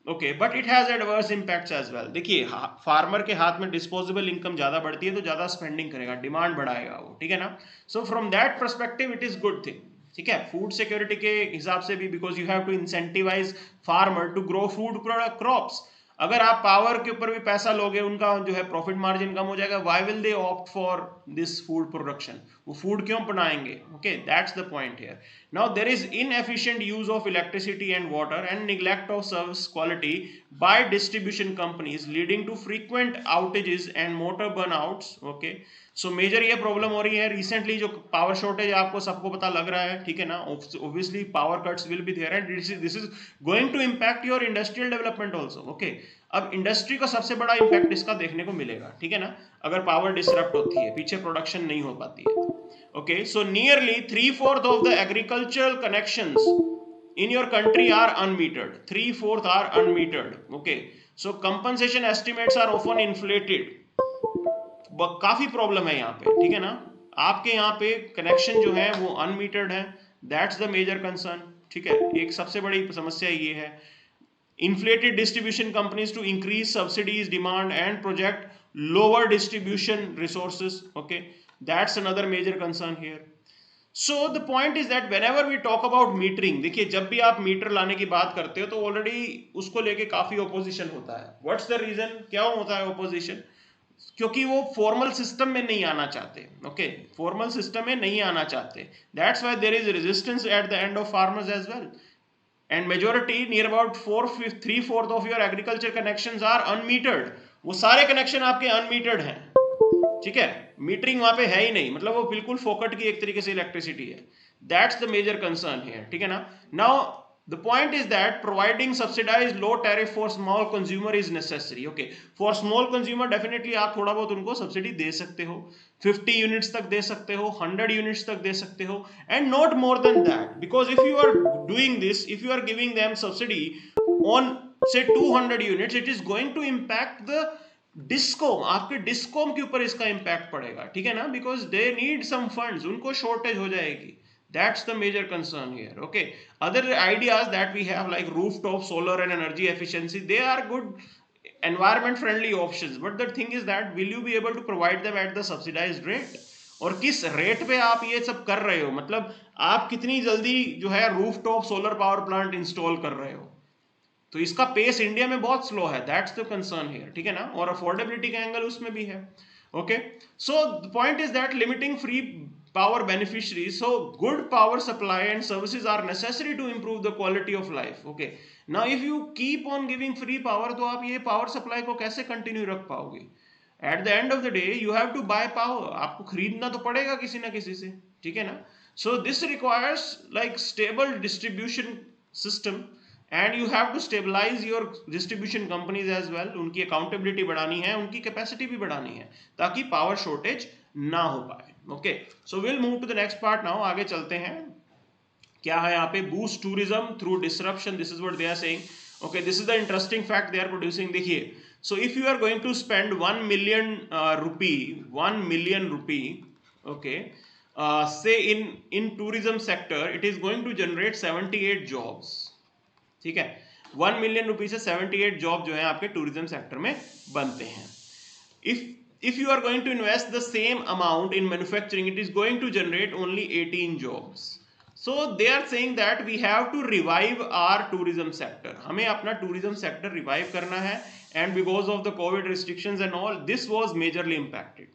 ओके, but it has adverse impacts as well. देखिए, farmer के हाथ में disposable income ज्यादा बढ़ती है तो ज्यादा स्पेंडिंग करेगा, डिमांड बढ़ाएगा वो, ठीक है ना. So from that perspective it is good thing, ठीक है, फूड सिक्योरिटी के हिसाब से भी, because you have to incentivise farmer to grow food crops. अगर आप पावर के ऊपर भी पैसा लोगे, उनका जो है प्रॉफिट मार्जिन कम हो जाएगा. Why will they opt for this food production? वो फूड क्यों बनाएंगे? Okay, that's the point here. Now there is inefficient use of electricity and water and neglect of service quality by distribution companies leading to frequent outages and motor burnouts, okay. So major ये problem हो रही है. Recently जो power shortage आपको सबको पता लग रहा है, ठीक है ना. Obviously power cuts will be there and this is going to impact your industrial development also, okay. अब इंडस्ट्री का सबसे बड़ा इम्पैक्ट इसका देखने को मिलेगा, ठीक है ना, अगर पावर डिसरप्ट होती है, पीछे प्रोडक्शन नहीं हो पाती है, okay. So nearly 3/4 of the agricultural connections in your country are unmetered. 3/4 are unmetered, okay. So compensation estimates are often inflated. काफी प्रॉब्लम है यहाँ पे, ठीक है ना. आपके यहाँ पे कनेक्शन जो है वो अनमीटर्ड है. दैट्स द मेजर कंसर्न, ठीक है. एक सबसे बड़ी समस्या ये है. Inflated distribution companies to increase subsidies, demand and project lower distribution resources, okay. That's another major concern here. So the point is that whenever we talk about metering, देखिए जब भी आप मीटर लाने की बात करते हो तो ऑलरेडी उसको लेके काफी ऑपोजिशन होता है. What's the reason? क्या होता है ऑपोजिशन? क्योंकि वो फॉर्मल सिस्टम में नहीं आना चाहते, ओके. फॉर्मल सिस्टम में नहीं आना चाहते. That's why there is resistance at the end of farmers as well. And majority, near about 3/4 of your agriculture connections are unmetered. वो सारे कनेक्शन आपके अनमीटर्ड हैं, ठीक है. मीटरिंग वहां पे है ही नहीं, मतलब वो बिल्कुल फोकट की एक तरीके से इलेक्ट्रिसिटी है. That's the major concern here, ठीक है ना. Now the point is that providing subsidized low tariff for small consumer is necessary, okay. For small consumer definitely आप थोड़ा बहुत उनको सब्सिडी दे सकते हो, 50 यूनिट्स तक दे सकते हो, 100 यूनिट्स तक दे सकते हो, and not more than that, because if you are doing this, if you are giving them subsidy on say 200 units, it is going to impact the discom. आपके डिस्कॉम के ऊपर इसका इम्पैक्ट पड़ेगा, ठीक है ना, because they need some funds, उनको shortage हो जाएगी. That's the major concern here, okay. Other ideas that we have like rooftop solar and energy efficiency, they are good environment friendly options, but the thing is that will you be able to provide them at the subsidized rate? और किस rate पे आप ये सब कर रहे हो, मतलब आप कितनी जल्दी जो है rooftop solar power plant install कर रहे हो, तो इसका पेस इंडिया में बहुत स्लो है, दैट्स द कंसर्न हियर, ठीक है ना, और अफोर्डेबिलिटी का एंगल उसमें भी है. Okay, so the point is that limiting free power beneficiaries, so good power supply and services are necessary to improve the quality of life. Okay, now if you keep on giving free power, तो आप ये power supply को कैसे continue रख पाओगे? At the end of the day you have to buy power, आपको खरीदना तो पड़ेगा किसी ना किसी से, ठीक है ना. So this requires like stable distribution system and you have to stabilize your distribution companies as well. उनकी accountability बढ़ानी है, उनकी capacity भी बढ़ानी है ताकि power shortage ना हो पाए. Okay, so will move to the next part now. आगे चलते हैं. क्या है यहाँ पे? Boost tourism through disruption, this is what they are saying. Okay, this is the interesting fact they are producing. देखिए, so if you are going to spend 1 million rupee, 1 million rupee, okay, say in tourism sector, it is going to generate 78 jobs. ठीक है, 1 million रुपी से 78 job जो है आपके tourism sector में बनते हैं. If you are going to invest the same amount in manufacturing, it is going to generate only 18 jobs. So they are saying that we have to revive our tourism sector. हमें अपना tourism sector revive करना है, and because of the COVID restrictions and all, this was majorly impacted.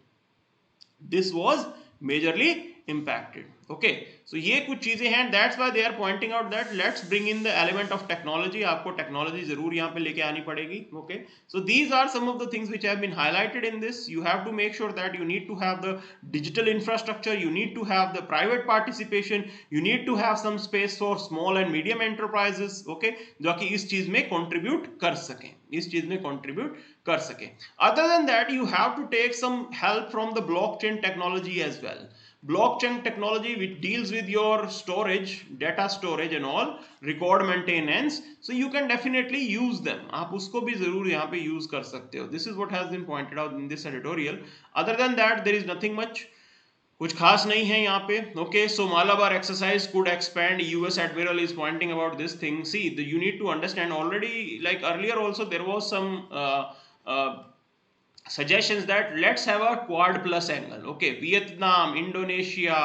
This was majorly impacted. Okay, so ये कुछ चीजें हैं. That's why they are pointing out that let's bring in the element of technology. आपको technology जरूर यहाँ पे लेके आनी पड़ेगी. Okay, so these are some of the things which have been highlighted in this. You have to make sure that you need to have the digital infrastructure, you need to have the private participation, you need to have some space for small and medium enterprises. Okay, जो कि इस चीज में contribute कर सकें, इस चीज में contribute कर सकें. Other than that, you have to take some help from the blockchain technology as well. Blockchain technology which deals with your storage, data storage and all, record maintenance, so you can definitely use them. आप उसको भी जरूर यहाँ पे use कर सकते हो. This is what has been pointed out in this editorial. Other than that, there is nothing much. कुछ खास नहीं है यहाँ पे. Okay, so Malabar exercise could expand. US Admiral is pointing about this thing. See, you need to understand already, like earlier also there was some suggestions that let's have a quad plus angle. Okay, Vietnam, Indonesia,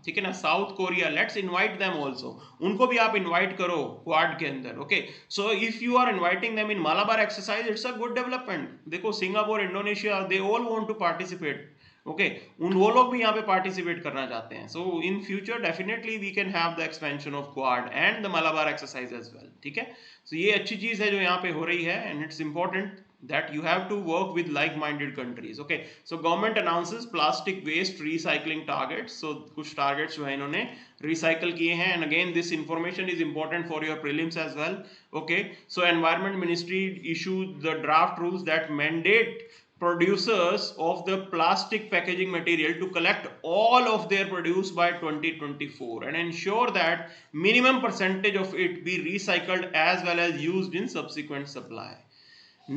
ठीक है ना, South Korea, let's invite them also. उनको भी आप invite करो Quad के अंदर. Okay, so if you are inviting them in Malabar exercise, it's a good development. देखो, Singapore, Indonesia, they all want to participate. Okay, वो लोग भी यहाँ पे पार्टिसिपेट करना चाहते हैं. So in future definitely we can have the expansion of Quad and the Malabar exercise as well. ठीक है, सो ये अच्छी चीज है जो यहाँ पे हो रही है, and it's important that you have to work with like-minded countries. Okay, so government announces plastic waste recycling targets. So कुछ targets जो है इन्होंने recycle किए हैं, and again this information is important for your prelims as well. Okay, so environment ministry issued the draft rules that mandate producers of the plastic packaging material to collect all of their produce by 2024 and ensure that minimum percentage of it be recycled as well as used in subsequent supply.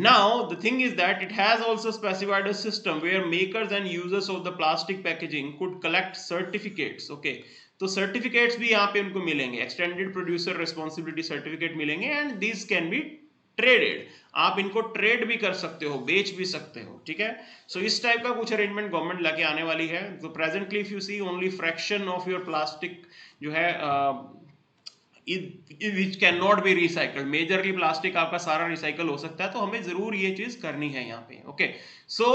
Now the thing is that it has also specified a system where makers and users of the plastic packaging could collect certificates. Okay, तो certificates भी यहाँ पे उनको मिलेंगे, extended producer responsibility certificate मिलेंगे, and these can be traded. आप इनको trade भी कर सकते हो, बेच भी सकते हो. ठीक है, सो इस टाइप का कुछ अरेंजमेंट गवर्नमेंट लेके आने वाली है. तो presently if you see only fraction of your plastic जो है which cannot be recycled. Majorly plastic आपका सारा recycle हो सकता है, तो हमें जरूर ये चीज करनी है यहाँ पे. Okay, so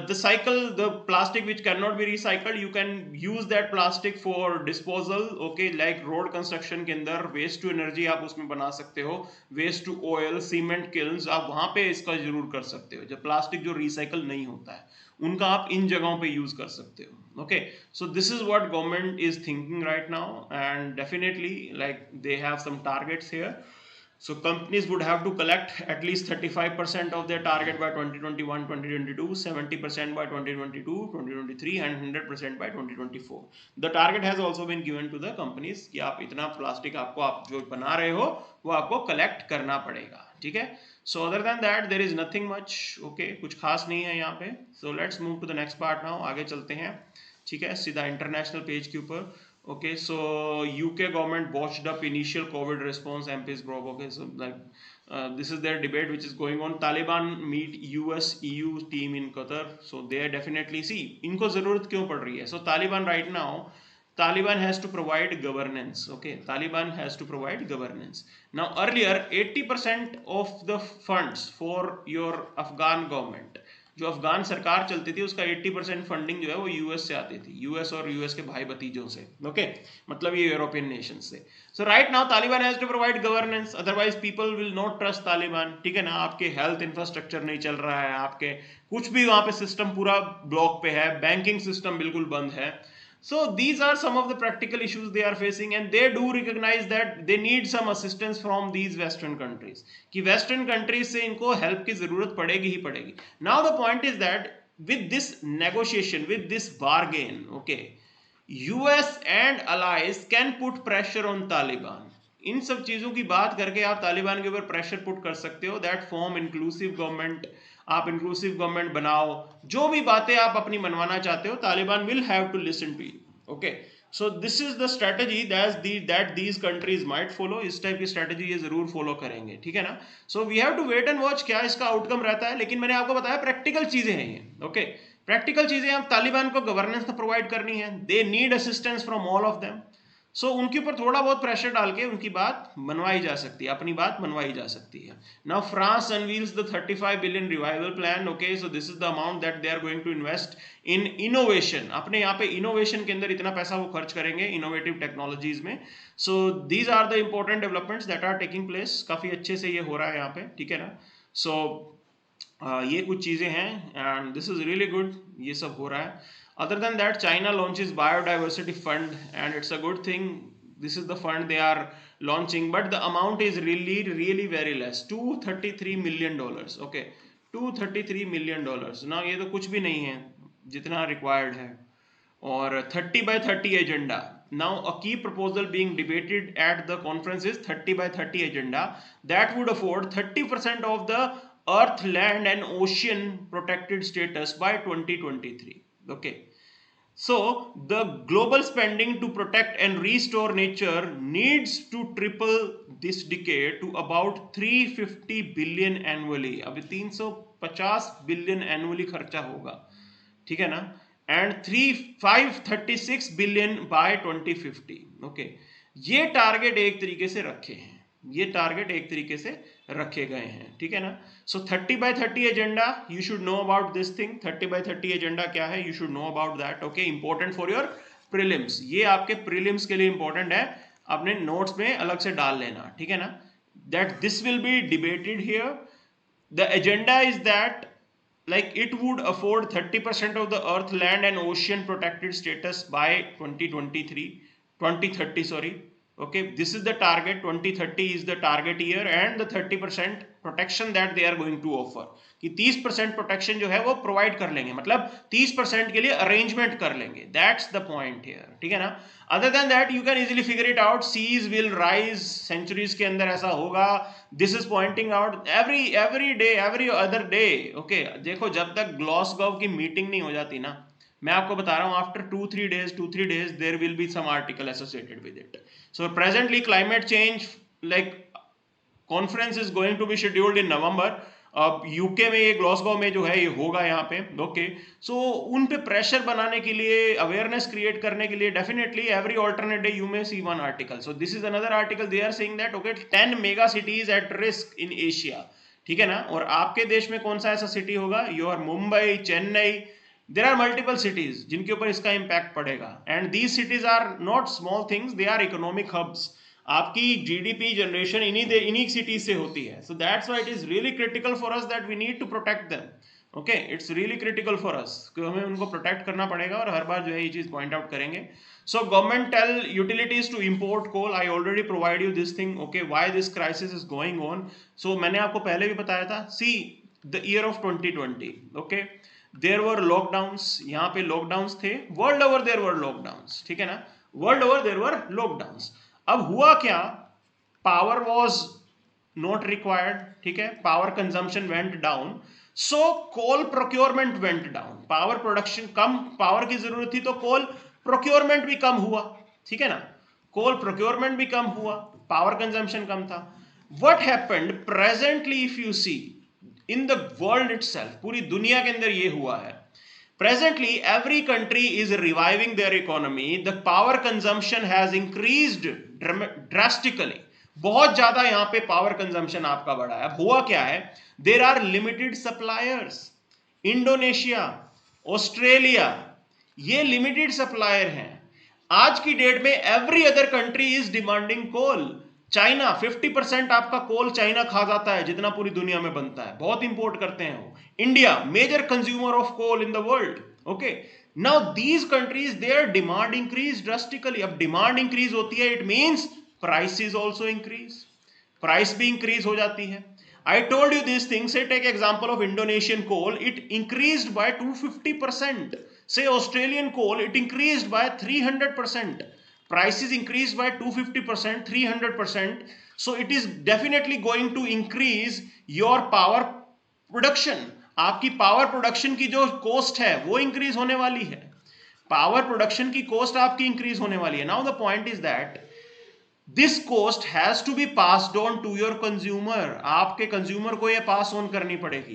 the cycle, the plastic which cannot be recycled, you can use that plastic for disposal. Okay, like road construction के अंदर waste to energy आप उसमें बना सकते हो, waste to oil, cement kilns, आप वहाँ पे इसका जरूर कर सकते हो. जब प्लास्टिक जो recycle नहीं होता है उनका आप इन जगहों पे यूज कर सकते हो. Okay, so this is what government is thinking right now, and definitely like they have some targets here. So companies would have to collect at least 35% of their target by 2021, 2022, 70% by 2022, 2023 and 100% by 2024. The target has also been given to the companies कि आप इतना plastic आपको, आप जो बना रहे हो वो आपको कलेक्ट करना पड़ेगा. ठीक है, so other than that there is nothing much. Okay, कुछ खास नहीं है यहाँ पे. So let's move to the next part now. आगे चलते हैं. ठीक है, सीधा इंटरनेशनल पेज के ऊपर. Okay, so UK government botched up initial COVID response, MPs broke. Okay, so like this is their debate which is going on. Taliban meet US EU team in Qatar. So they definitely see इनको जरूरत क्यों पड़ रही है. So Taliban right now Taliban has to provide governance. Okay, Taliban has to provide governance. Now, earlier, 80% of the funds for your Afghan government, जो अफगान सरकार चलती थी, उसका 80% फंडिंग जो है वो यूएस से आती थी, यूएस और यूएस के भाई भतीजों से. ओके, मतलब ये यूरोपियन नेशन से. So right now Taliban has to provide governance, otherwise people will not trust Taliban. ठीक है ना, आपके हेल्थ इंफ्रास्ट्रक्चर नहीं चल रहा है, आपके कुछ भी वहां पे सिस्टम पूरा ब्लॉक पे है, बैंकिंग सिस्टम बिल्कुल बंद है. So these are some of the practical issues they are facing, and they do recognize that they need some assistance from these Western countries. कि Western countries से इनको help की जरूरत पड़ेगी ही पड़ेगी. Now the point is that with this negotiation, with this bargain, okay, US and allies can put pressure on Taliban. इन सब चीजों की बात करके आप तालिबान के ऊपर प्रेशर पुट कर सकते हो. दैट फॉर्म इंक्लूसिव गवर्नमेंट, आप इंक्लूसिव गवर्नमेंट बनाओ, जो भी बातें आप अपनी मनवाना चाहते हो, Taliban will have to listen to you. Okay, so this is the strategy that these countries might follow. इस टाइप की स्ट्रेटजी ये जरूर फॉलो करेंगे. ठीक है ना. So we have to wait and watch क्या इसका आउटकम रहता है. लेकिन मैंने आपको बताया प्रैक्टिकल चीजें हैं ये. ओके, प्रैक्टिकल चीजें हम तालिबान को गवर्नेंस तो प्रोवाइड करनी है. They need assistance from all of them. So उनके ऊपर थोड़ा बहुत प्रेशर डाल के उनकी बात मनवाई जा सकती है, अपनी बात मनवाई जा सकती है. Now France unveils the 35 billion revival plan. Okay, so this is the amount that they are going to invest in innovation. अपने यहाँ पे इनोवेशन के अंदर इतना पैसा वो खर्च करेंगे इनोवेटिव टेक्नोलॉजीज में. So these are the important developments that are taking place. काफी अच्छे से ये हो रहा है यहाँ पे. ठीक है ना. सो ये कुछ चीजें हैं and this is really good. ये सब हो रहा है. Other than that, China launches Biodiversity Fund, and it's a good thing. This is the fund they are launching, but the amount is really very less. $233 million. Okay, $233 million. Now ये तो कुछ भी नहीं है जितना required है. और 30x30 agenda. Now a key proposal being debated at the conference is 30x30 agenda that would afford 30% of the earth, land and ocean protected status by 2023. Okay. So the global spending to protect and restore nature needs to triple this decade to about 350 billion annually. अभी 350 billion annually खर्चा होगा. ठीक है ना. And 536 billion bye 2050. Okay, ये target एक तरीके से रखे हैं, ये टारगेट एक तरीके से रखे गए हैं. ठीक है ना. सो 30x30 agenda, you should know about this thing. 30x30 agenda क्या है, you should know about that. Okay, important for your prelims. ये आपके प्रीलिम्स के लिए इंपॉर्टेंट है, अपने नोट्स में अलग से डाल लेना. ठीक है ना. That this will be debated here. The agenda is that like it would afford 30% of the earth, land and ocean protected status by 2030 sorry. Okay, this is the target. 2030 is the target year and the 30% protection that they are going to offer. कि 30% protection जो है वो provide कर लेंगे, मतलब 30% के लिए arrangement कर लेंगे. That's the point here. ठीक है ना. Other than that you can easily figure it out. Seas will rise, centuries के अंदर ऐसा होगा. This is pointing out every day, every other day. Okay, देखो जब तक ग्लासगो की मीटिंग नहीं हो जाती ना, मैं आपको बता रहा हूं, after 2-3 days there will be some article associated with it. So presently climate change like conference is going to be scheduled in November. अब यूके में ये ग्लासगो में जो है ये होगा यहाँ पे. ओके, सो उन पे प्रेशर बनाने के लिए, अवेयरनेस क्रिएट करने के लिए definitely every alternate day you may see one article. So this is another article. They are saying that okay 10 mega cities at risk in Asia. ठीक है ना. और आपके देश में कौन सा ऐसा सिटी होगा, your Mumbai, Chennai. There are multiple cities जिनके ऊपर इसका इम्पैक्ट पड़ेगा. And these cities are not small things, they are economic hubs. आपकी जीडीपी जनरेशन इन्हीं सिटीज से होती है. So that's why it is really critical for us that we need to protect them. Okay, it's really critical for us कि हमें उनको protect करना पड़ेगा और हर बार जो है ये चीज पॉइंट आउट करेंगे. So government tell utilities to import coal. I already provide you this thing. Okay, why this crisis is going on. So मैंने आपको पहले भी बताया था. See the year of 2020. Okay, there were lockdowns. यहाँ पे lockdowns थे world over. There were lockdowns. ठीक है ना. World over there were lockdowns. अब हुआ क्या, पावर वॉज नॉट रिक्वायर्ड. ठीक है, पावर कंजम्पशन वेंट डाउन. सो coal procurement went down. Power production कम, पावर की जरूरत थी तो कोल प्रोक्योरमेंट भी कम हुआ. ठीक है ना. कोल प्रोक्योरमेंट भी कम हुआ, पावर कंजम्पशन कम था. What happened presently if you see in the world itself, पूरी दुनिया के अंदर ये हुआ है. Presently every country is reviving their economy. The power consumption has increased drastically. बहुत ज्यादा यहां पे पावर कंजम्पशन आपका बढ़ा है. अब हुआ क्या है, there are limited suppliers. Indonesia, Australia, ये लिमिटेड सप्लायर हैं. आज की डेट में every other country is demanding coal. China 50% आपका कोल चाइना खा जाता है जितना पूरी दुनिया में बनता है, बहुत इंपोर्ट करते हैं वो. India major consumer of coal in the world. Okay, now these countries their demand increase drastically. अब डिमांड इंक्रीज होती है, it means prices also increase. Price भी इंक्रीज हो जाती है. I told you these things. Say take example of Indonesian coal, it increased by 250%. Say Australian coal, it increased by 300%. Prices increased by 250%, 300%. So it is definitely going to increase your power production. आपकी power production की जो cost है वो increase होने वाली है. Power production की cost आपकी इंक्रीज होने वाली है. Now the point is that this cost has to be passed on to your consumer. आपके कंज्यूमर को ये पास ऑन करनी पड़ेगी.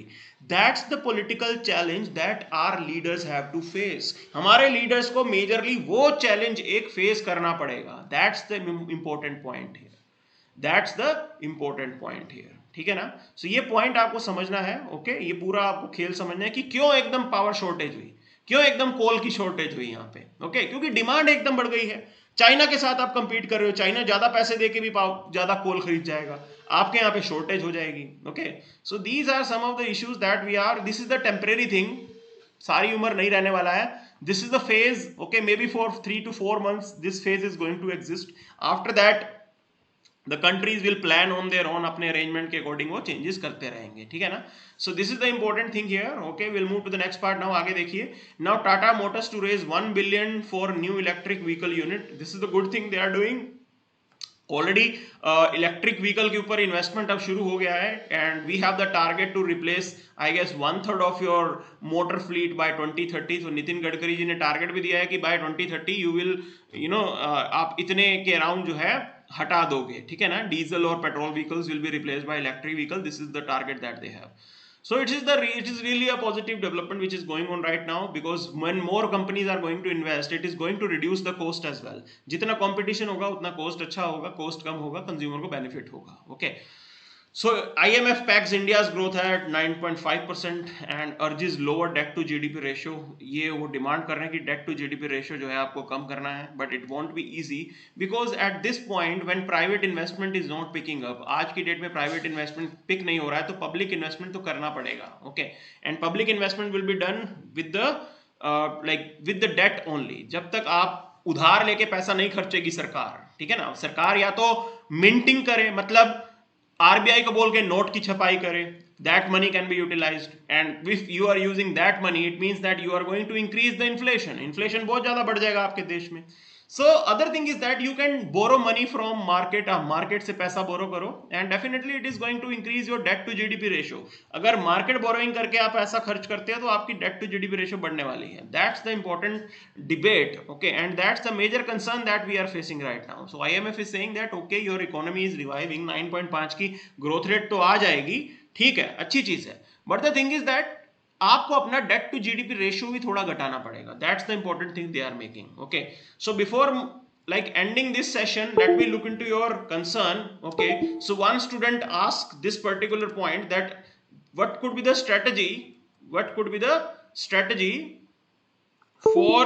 That's the political challenge that our leaders have to face. हमारे लीडर्स को मेजरली वो चैलेंज एक face करना पड़ेगा. That's the important point here. That's the important point here. ठीक है ना. सो ये पॉइंट आपको समझना है. ओके, ये पूरा आपको खेल समझना है कि क्यों एकदम पावर शॉर्टेज हुई, क्यों एकदम कोल की शॉर्टेज हुई यहाँ पे. ओके, क्योंकि डिमांड एकदम बढ़ गई है. चाइना के साथ आप कंपीट कर रहे हो, चाइना ज्यादा पैसे देके भी ज्यादा कोल खरीद जाएगा, आपके यहाँ पे शॉर्टेज हो जाएगी. Okay, so these are some of the issues that we are. This is the temporary thing, सारी उम्र नहीं रहने वाला है. This is the phase. Okay, maybe for 3 to 4 months this phase is going to exist. After that the countries will plan on their own, अपने arrangement के according वो changes करते रहेंगे. ठीक है ना. So this is the important thing here. Okay, will move to the next part now. आगे देखिए. Now Tata Motors to raise 1 billion for new electric vehicle unit. This is the good thing they are doing. Already electric vehicle के ऊपर investment अब शुरू हो गया है. And we have the target to replace I guess 1/3 of your motor fleet by 2030. तो नितिन गडकरी जी ने target भी दिया है कि बाय 2030 यू विल आप इतने के अराउंड जो है हटा दोगे. ठीक है ना. डीजल और petrol vehicles will be replaced by electric vehicle. This is the target that they have. So it is really a positive development which is going on right now, because when more companies are going to invest, it is going to reduce the cost as well. जितना competition होगा उतना cost अच्छा होगा, cost कम होगा, consumer को benefit होगा. Okay. So IMF pegs India's growth at 9.5% and urges lower debt to GDP ratio. ये वो डिमांड कर रहे हैं कि debt to GDP ratio जो है आपको कम करना है, but it won't be easy because at this point when private investment is not picking up, आज की डेट में private investment pick नहीं हो रहा है, तो public investment तो करना पड़ेगा. Okay, and public investment will be done with the with the debt only. जब तक आप उधार लेके पैसा नहीं खर्चेगी सरकार. ठीक है ना. सरकार या तो मिंटिंग करे, मतलब आरबीआई को बोल के नोट की छपाई करे, that money can be utilized, and if you are using that money it means that you are going to increase the inflation बहुत ज्यादा बढ़ जाएगा आपके देश में. So other thing is that you can borrow money from market. आप market से पैसा बोरो करो and definitely it is going to increase your debt to GDP ratio. अगर मार्केट बोरोइंग करके आप ऐसा खर्च करते हो तो आपकी debt to GDP ratio बढ़ने वाली है. That's the important debate. Okay, and that's the major concern that we are facing right now. So IMF is saying that okay, your economy is reviving. 9.5 की growth rate तो आ जाएगी, ठीक है, अच्छी चीज है, but the thing is that आपको अपना डेट टू जीडीपी रेशियो भी थोड़ा घटाना पड़ेगा. That's the important thing they are making. Okay, so before ending this session, let me look into your concern. Okay, so one student asked this particular point, that what could be the strategy for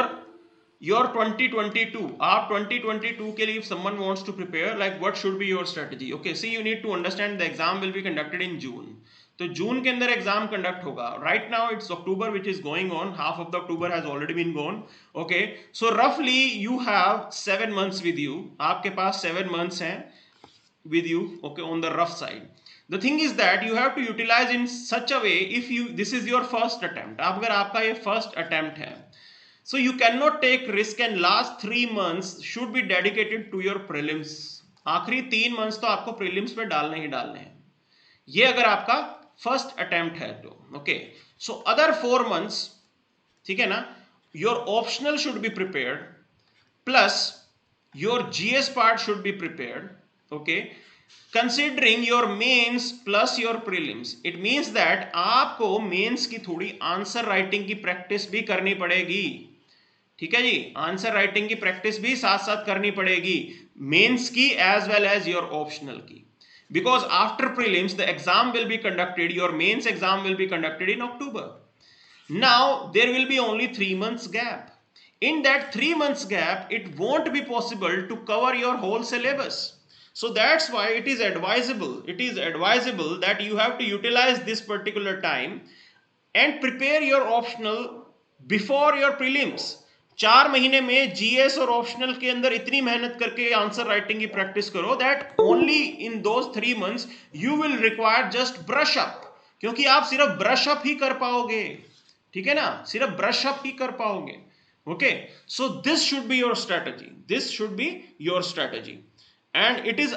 your 2022. आप 2022 के लिए if someone wants to prepare, like what should be your strategy? Okay, see, you need to understand the exam will be conducted in June. तो जून के अंदर exam conduct होगा. Right now it's October which is going on. Half of the October has already been gone. Okay, so रफली you have 7 months with you. आपके पास 7 months हैं with you. Okay, on the rough side. The thing is that you have to utilize in such a way, if you this is your first attempt, अगर आपका ये first attempt है, so you cannot take risk and last 3 months should be dedicated to your prelims. आखिरी 3 months तो आपको prelims में डालने ही डालने हैं. ये अगर आपका फर्स्ट अटेम्प्ट है तो. ओके, सो अदर 4 months, ठीक है ना, your optional should be prepared, plus your GS part should be prepared. Okay, considering your mains plus your prelims, it means that आपको मेंस की थोड़ी आंसर राइटिंग की practice भी करनी पड़ेगी, ठीक है जी, आंसर राइटिंग की प्रैक्टिस भी साथ साथ करनी पड़ेगी, मेंस की as well as your optional की, because after prelims the exam will be conducted, your mains exam will be conducted in October. Now there will be only 3 months gap. In that 3 months gap it won't be possible to cover your whole syllabus, so that's why it is advisable that you have to utilize this particular time and prepare your optional before your prelims. 4 महीने में GS और optional के अंदर इतनी मेहनत करके answer writing की practice करो that only in those 3 months you will require just brush up, क्योंकि आप सिर्फ ब्रश अप ही कर पाओगे, ठीक है ना, सिर्फ ब्रश अप ही कर पाओगे. Okay, so this should be your strategy, this should be your strategy. And it is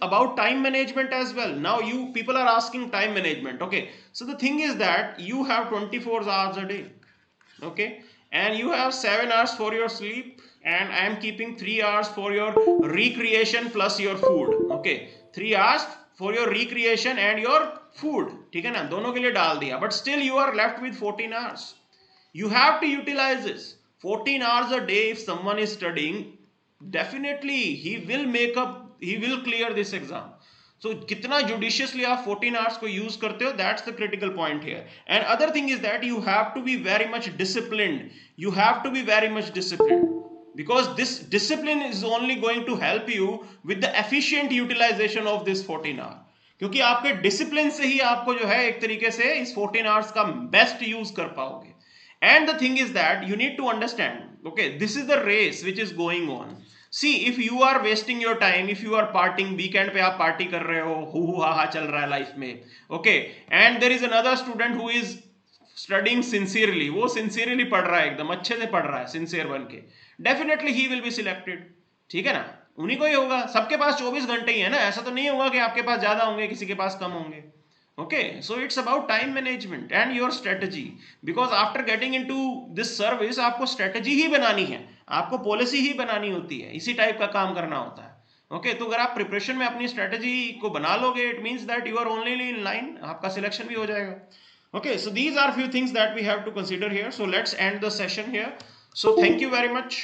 about time management as well. Now you people are asking time management. Okay, so the thing is that you have 24 hours a day, okay, and you have 7 hours for your sleep, and I am keeping 3 hours for your recreation plus your food. Okay, 3 hours for your recreation and your food, ठीक है ना, दोनों के लिए डाल दिया, but still you are left with 14 hours. You have to utilize this 14 hours a day. If someone is studying, definitely he will clear this exam. So kitna judiciously आप 14 hours को use करते हो, that's the critical point here. And other thing is that you have to be very much disciplined, you have to be very much disciplined, because this discipline is only going to help you with the efficient utilization of this 14 hour, क्योंकि आपके discipline से ही आपको जो है एक तरीके से इस 14 hours का बेस्ट यूज कर पाओगे. And the thing is that you need to understand, okay, this is the race which is going on. See, if you are wasting your time, if you are partying, weekend पे आप party कर रहे हो, who हा हा चल रहा है लाइफ में, okay, and there is another student who is studying sincerely, वो sincerely पढ़ रहा है, एकदम अच्छे से पढ़ रहा है, sincere बन के, definitely he will be selected, ठीक है ना, उन्हीं को ही होगा. सबके पास 24 घंटे ही है ना, ऐसा तो नहीं होगा कि आपके पास ज्यादा होंगे किसी के पास कम होंगे. Okay, so it's about time management and your strategy, because after getting into this service आपको strategy ही बनानी है, आपको policy ही बनानी होती है, इसी टाइप का काम करना होता है. Okay, तो अगर आप प्रिपरेशन में अपनी स्ट्रेटजी को बना लोगे, it means that you are only in line, आपका सिलेक्शन भी हो जाएगा. Okay, so these are few things that we have to consider here. So let's end the session here. So thank you very much.